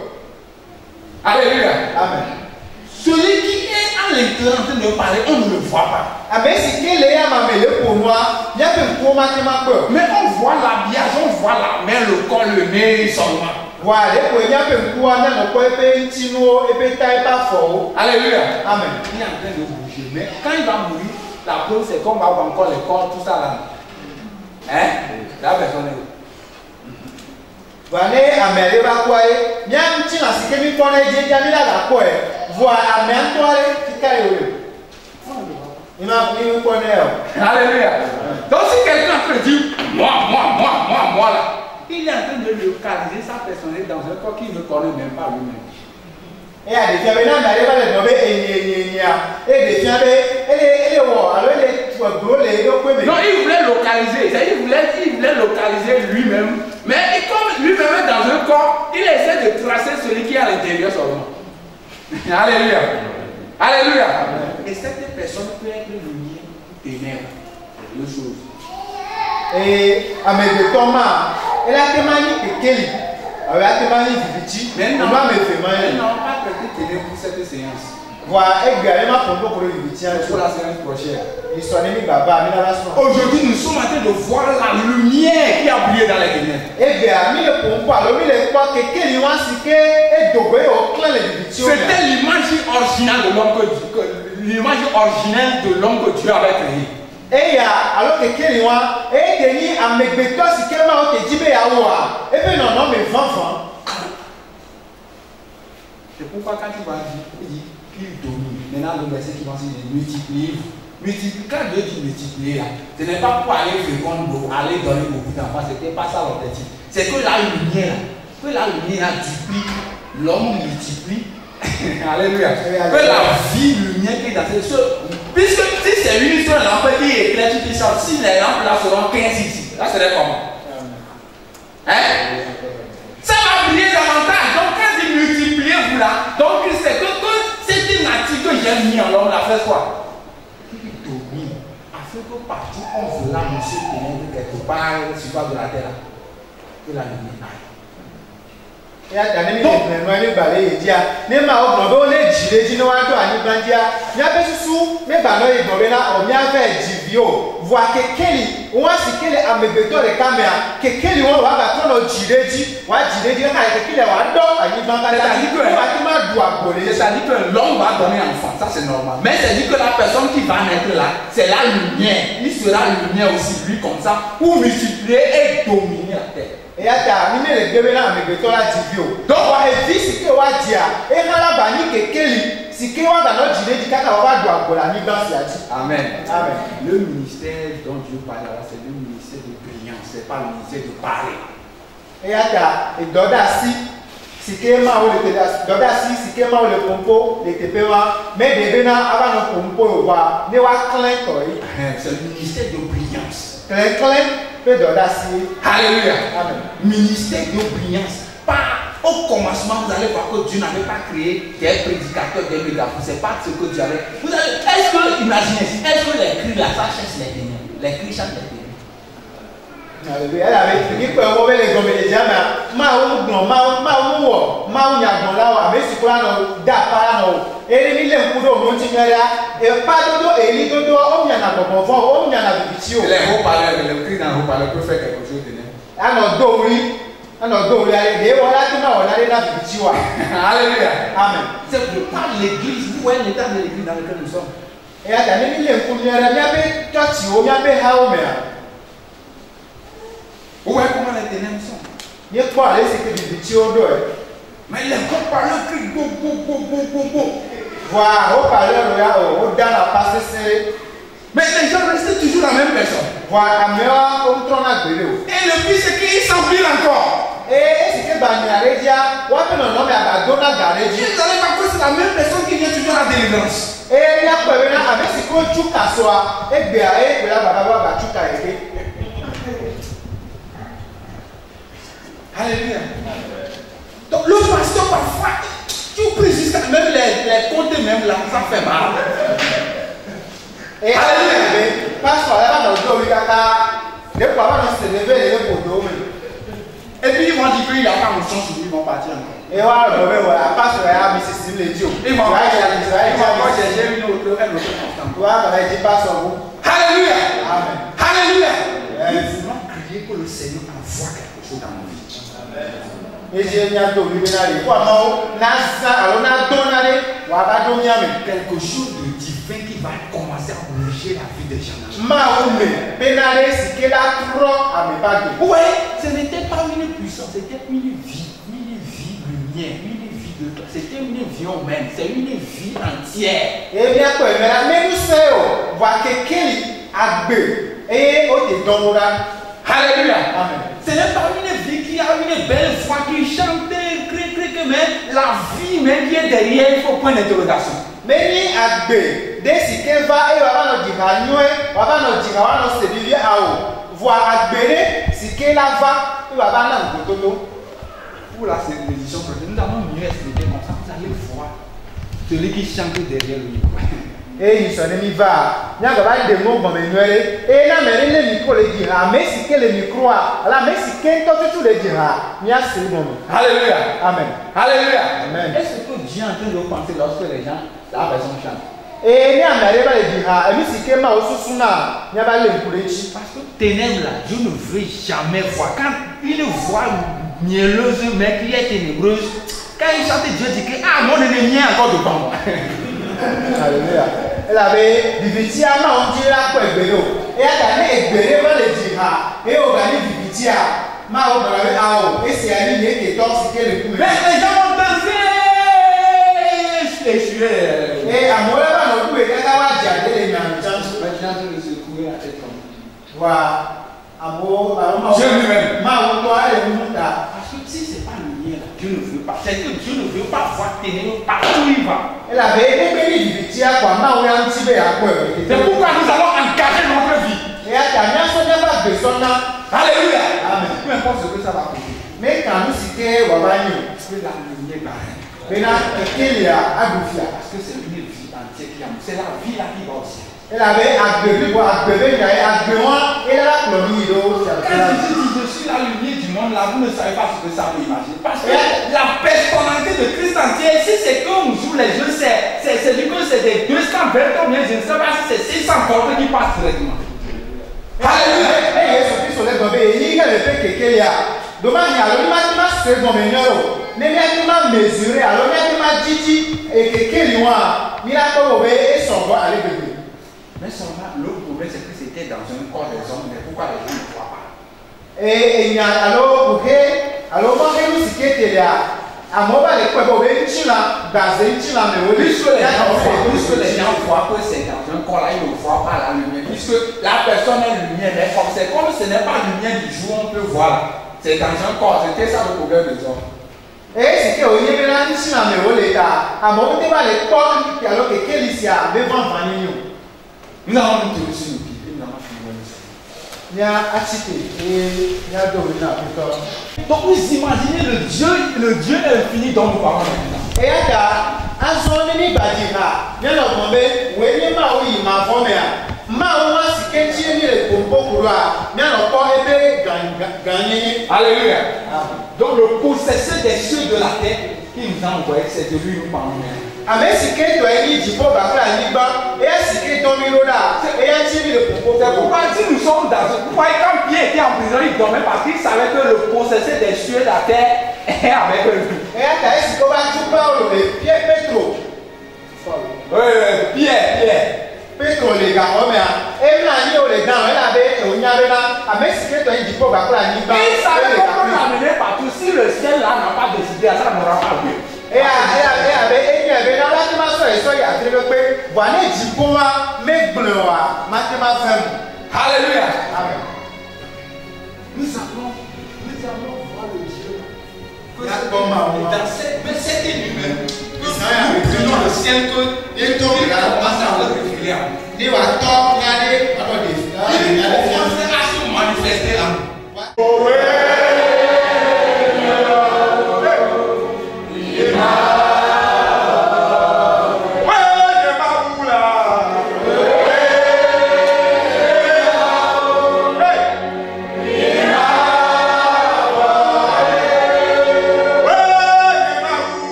Alléluia. Amen. Celui qui est à l'intérieur en train de parler, on ne le voit pas. Amen. Si qu'il est à ma mêlée pour moi, il y a un pour ma peur. Mais on voit l'habillage, on voit la main, le corps, le nez seulement. Voilà, il y a un pour moi, le corps, et tino, et taille pas fort. Alléluia. Amen. Il est en train de bouger. Mais quand il va mourir, la preuve c'est qu'on va avoir encore le corps, tout ça là. Hein? La personne est où? Voilà, Amen. Va quoi? Il y a un petit là, c'est que mi connaît, il y a mis là la quoi? Voilà, Amen. Toi, qui caille où? Il m'a connaît. Alléluia. Donc si quelqu'un est en train de dire moi là, il est en train de localiser sa personnalité dans un corps qu'il ne connaît même pas lui-même. Et à des fiables, non, mais elle va les nommer et des fiables, et les alors les gros, les non, il voulait localiser, il voulait localiser lui-même, mais comme lui-même est dans un corps, il essaie de tracer celui qui est à l'intérieur seulement. Alléluia. Alléluia. Et cette personne peut être lumière ou ténèbres. Deux choses. Et à mes deux Thomas, elle a témoigné que Kelly. Mais non, pas traité télé pour cette séance. Pour la séance prochaine. Aujourd'hui, nous sommes en train de voir la lumière qui a brillé dans les ténèbres. C'était l'image originale de l'homme que Dieu avait créé. Alors que c'est pourquoi quand tu vas dire qu'il domine, maintenant le verset qui va dire multiplier. Quand Dieu dit multiplier là, ce n'est pas pour aller féconder, aller donner beaucoup d'enfants, ce n'était pas ça l'objectif. C'est que la lumière duplique, l'homme multiplie. Alléluia. Que la vie lumière qui est dans cette chose. Puisque si c'est une seule lampe qui éclaire, tu dis ça, si les lampes là seront 15 ici, là serait comment? Hein? Ça va briller davantage. Donc quand il multiplie vous là, donc c'est que cette nature que j'ai mis en l'homme, la fait quoi? Il domine. Afin que partout on veut là, monsieur ténèbre quelque part sur de la terre, que la lumière aille. Et à ta name, ne balai, dia, ne ma obo, ne gile, no one to any bandia, Yapesu, me bano, Bobena, or Yave, Givio, voir que Kelly, once Kelly, a me beto de camera, que Kelly won't have a ton of Gileji, what Gileji had to kill a dog, and you don't have c'est-à-dire que l'homme va donner enfant, ça c'est normal. Mais c'est-à-dire que la personne qui va naître là, c'est la lumière. Il sera lumière aussi, lui, comme ça, pour multiplier et dominer la terre. Et à terminer les deux là, mais que toi la divio. Donc, on va dire ce que on va dire. Et quand la banni que Kelly, si que on va dans notre gilet, dit qu'on va doit pour la nuit dans ce dit. Amen. Amen. Le ministère dont Dieu parle là, c'est le ministère de brillance, c'est pas le ministère de parler. Et à ta et Dodasi, si que ma ou le Dodasi, si que ma ou le pompo, le tepewa, mais des bena avant le pompo wa, ne wa clan toi. C'est le ministère de brillance. Clan. Alléluia. Amen. Ministère de brillance. Pas au commencement, vous allez voir que Dieu n'avait pas créé des prédicateurs, des mégaphones. C'est pas ce que Dieu avait. Vous allez, est-ce que, imaginez, est-ce que les cris là, ça chasse les ténèbres? Les cris chassent les ténèbres. Alléluia. Elle avait dit que on va les gommer les diamants. Et pas les haut-parleurs, le cri dans le haut-parleur peut faire quelque chose de net. Alléluia. Amen. C'est pas l'église, vous voyez l'état de l'église dans lequel nous sommes. Et à vous voyez comment les ténèbres sont. Mais les haut-parleurs crient go. Voilà, haut-parleur, dans la passe. Mais les gens restent toujours la même personne. Voilà, et le pire c'est qu'ils s'empilent encore. Et c'est que vous allez voir que c'est la même personne qui vient toujours à la délivrance. Et il y a avec ce que tu t'assois et bien alléluia. Donc le pasteur parfois, tu pries jusqu'à même les comptes même là, ça fait mal. Et alléluia. Pasteur, là dans le dos, les parents se lever les poteaux. Et puis ils vont dire qu'il n'y a pas de chance, ils vont partir encore. Et voilà, à part sur la Mrs. Simledio. Ils vont chercher une autre constante. Voilà, il dit pas son goût. Alléluia. Amen. Alléluia. Nous voulons prier que le Seigneur envoie quelque chose dans nos vies. Et j'ai mis un dos, lui, quelque chose de divin qui va commencer à bouger la vie des gens. Vous voyez, ce n'était pas une puissance, c'était une vie lumière, une vie de toi. C'était une vie humaine, c'est une vie entière. Et bien, mais nous savons, voir que Kelly a bu et au dédonora. Alléluia. Amen. Ce n'est pas une vie qui a une belle voix qui chante, mais la vie même qui est derrière, il faut point d'interrogation. Mais ni a bu, dès si qu'elle va et va nous dire à nous, va nous dire à nous se vivre à haut. Voir a bu, si qu'elle va, il va nous dire pour la bénédiction, nous avons mieux expliqué comme ça, vous allez voir celui qui chante derrière lui. Et il s'en est mis va. Il y a des mots comme une et là, mais le micro le dira. Mais si que le micro a, là, mais si qu'un tout le dira. Il y a ce moment. Alléluia. Amen. Alléluia. Amen. Est-ce que Dieu est en train de penser lorsque les gens, la personne chante? Et il y a un le dira. Et si que ma aussi suna, il y a pas le poulechi. Parce que ténèbres là, Dieu ne veut jamais voir. Quand une voix mielleuse, mais qui est ténébreuse, quand il chante, Dieu dit que ah, mon ennemi est encore devant moi. Alléluia. Elle avait Bibitia, on dit là quoi, Bélo. Et elle a dit, Bélo va le dire. Et on va dire Bibitia. Ma on va le dire, et c'est un ligne qui est toxique le coup. Mais les gens vont danser. Et à moi là, on peut dire qu'à dire les gens. Maintenant, je se courir la tête comme ça. Voilà. Dieu lui-même. Parce que si ce n'est pas le mien, Dieu ne veut pas. C'est que Dieu ne veut pas voir ténèbres partout où il va. C'est pourquoi nous allons engager notre vie. Alléluia. Amen. Peu importe ce que ça va coûter. Mais quand nous citons Wabanyo, Parce que la lumière va rien. parce que c'est c'est une vie entière qui a. C'est la vie là qui va au ciel. elle avait agréé pour agréer, il y a agrément, et là, la chloride, Quand je suis la lumière du monde, là, vous ne savez pas ce que ça peut imaginer. Parce que la personnalité de Christ entier, si c'est qu'on joue les jeux, c'est du coup, c'est des 200 verres, mais je ne sais pas si c'est 600 cordes qui passent directement. Alléluia. Et Yesu Kristo le gobe, il y a le fait que qu'il y a. Dommage, alors, il m'a fait mon meilleur. Mais il m'a mesuré, alors, il m'a dit, et que qu'il y a, il a pas et son voix allait bébé. Mais seulement, le problème, c'est que c'était dans un corps des hommes, mais pourquoi les gens ne voient pas? Et il y a alors, alors, moi, je me suis dit, à moi, les quoi, puisque les gens voient que c'est dans un corps là, ils ne voient pas la lumière. Puisque la personne est lumière, mais comme c'est comme ce n'est pas lumière du jour, on peut voir. C'est dans un corps, c'était ça le problème des hommes. Et c'est que au niveau de l'antichambre, à mon côté, les corps, alors que Kélissia, devant Vanille. Nous allons nous tourner sur nos pieds. Nous allons finir le ciel. Il y a Achité et il y a Domina. Donc vous imaginez le Dieu infini dont nous parlons maintenant. Et il y a un son de Nibadira. Il y a un moment où il y a ma formé. Ma si quelqu'un est le combo pour toi, il y a un corps épais gagné. Alléluia. Donc le possesseur des cieux de la terre qui nous a envoyé, c'est de lui nous parlons. Amen, si quelqu'un doit aller du pauvre à la Liban, et si quelqu'un domine là, et un chien le combo. C'est pourquoi si nous sommes dans ce. Pourquoi quand Pierre était en prison, il dormait parce qu'il savait que le possesseur des cieux de la terre est avec lui. Et à si on va tout parler, Pierre Petro. Pierre. Petro les gars, et là, il y a les gars, elle avait, on y avait là, Amen, si quelqu'un doit aller du pauvre à la Liban. Il savait qu'on peut l'amener partout. Si le ciel là n'a pas décidé, ça n'aura pas lieu. Et il y avait dans la dimension, il y a très peu, voilà, du coup, mais bleu, mathématiquement. Alléluia. Amen. Nous allons voir le Dieu. Dans cette lui-même, nous tenons le ciel que les temps de la passe à notre régulière. Il va tort, regardez, il va se manifester là.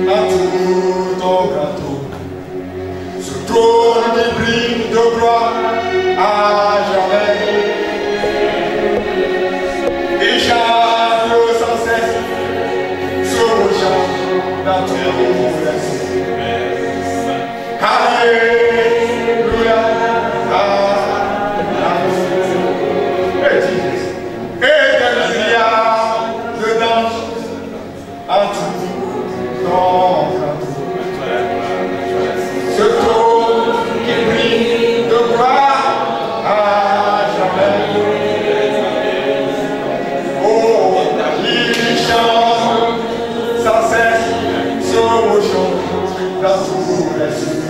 à tout ton gâteau. Ce trône qui brille de gloire à jamais. Et chante sans cesse sur le chant dans tous les versets. Alléluia. Et des milliards de danses en tout ton gâteau. Ce trône qui brille de gloire à jamais. Oh, il chante sans cesse sur vos chants dans tous les cieux.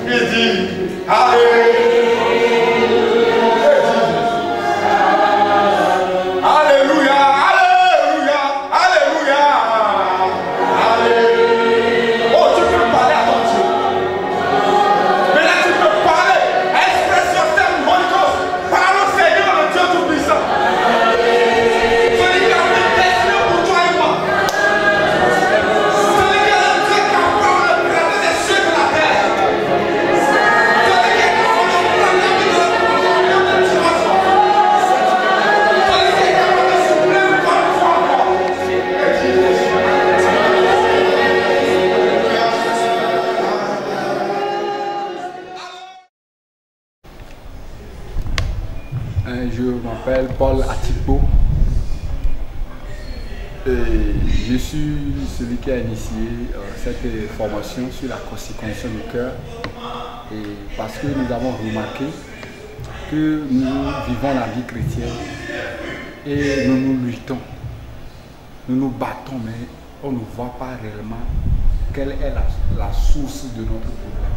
Il dit Alléluia. Je m'appelle Paul Atipo. Je suis celui qui a initié cette formation sur la consécration du cœur. Et parce que nous avons remarqué que nous vivons la vie chrétienne et nous nous luttons, nous nous battons, mais on ne voit pas réellement quelle est la source de notre problème.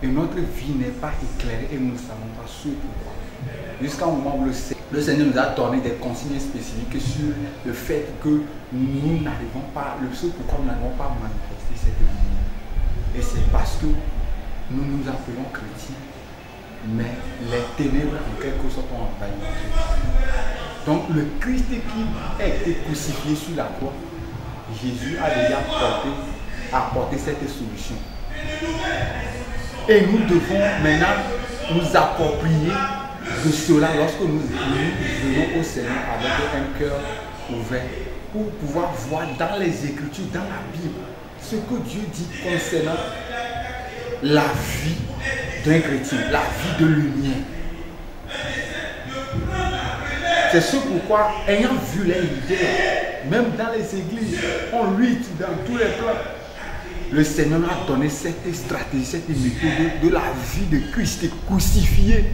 Et notre vie n'est pas éclairée et nous ne savons pas ce pourquoi. Jusqu'à un moment où le Seigneur nous a donné des consignes spécifiques sur le fait que nous n'arrivons pas, le ce pourquoi nous n'arrivons pas à manifester cette lumière. Et c'est parce que nous nous appelons chrétiens, mais les ténèbres en quelque sorte ont envahi notre vie. Donc le Christ qui a été crucifié sur la croix, Jésus a déjà apporté cette solution. Et nous devons maintenant nous approprier de cela lorsque nous venons au Seigneur avec un cœur ouvert pour pouvoir voir dans les Écritures, dans la Bible, ce que Dieu dit concernant la vie d'un chrétien, la vie de lumière. C'est ce pourquoi, ayant vu les leaders, même dans les églises, on lutte dans tous les plans. Le Seigneur a donné cette stratégie, cette méthode de la vie de Christ crucifié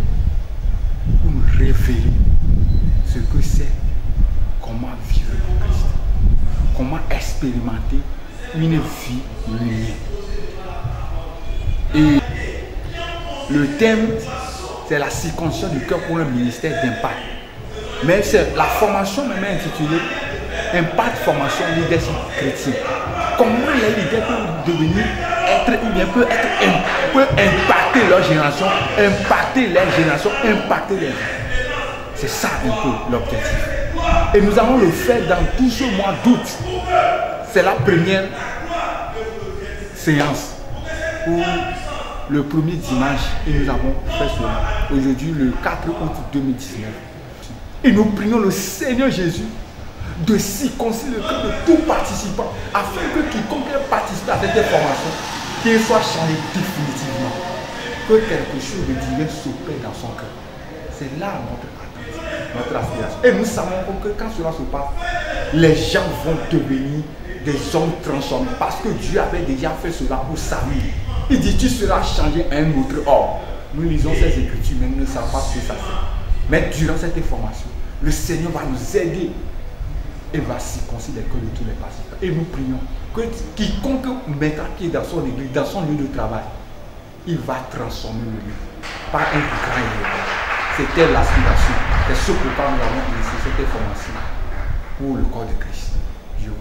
pour nous révéler ce que c'est, comment vivre pour Christ, comment expérimenter une vie lumière. Et le thème, c'est la circoncision du cœur pour un ministère d'impact. Mais c'est la formation même intitulée Impact Formation Leadership Chrétien. Comment les leaders peuvent devenir peuvent impacter leur génération, impacter les générations, impacter les gens. C'est ça un peu l'objectif. Et nous allons le faire dans tout ce mois d'août. C'est la première séance pour le premier dimanche et nous avons fait cela aujourd'hui le 4 août 2019. Et nous prions le Seigneur Jésus de circoncire le cœur de tout participant afin que quiconque participe à cette formation, qu'il soit changé définitivement, que quelque chose de divin s'opère dans son cœur. C'est là notre attente, notre aspiration. Et nous savons que quand cela se passe, les gens vont devenir des hommes transformés parce que Dieu avait déjà fait cela pour Samuel. Il dit tu seras changé à un autre homme. Nous lisons ces écritures mais nous ne savons pas ce que ça fait. Mais durant cette formation, le Seigneur va nous aider et va circoncire les cœurs de tous les participants. Et nous prions que quiconque mettra pied dans son église, dans son lieu de travail, il va transformer le lieu par un grand événement. C'était l'aspiration. C'est ce pourquoi nous avons initié cette formation pour le corps de Christ. Je vous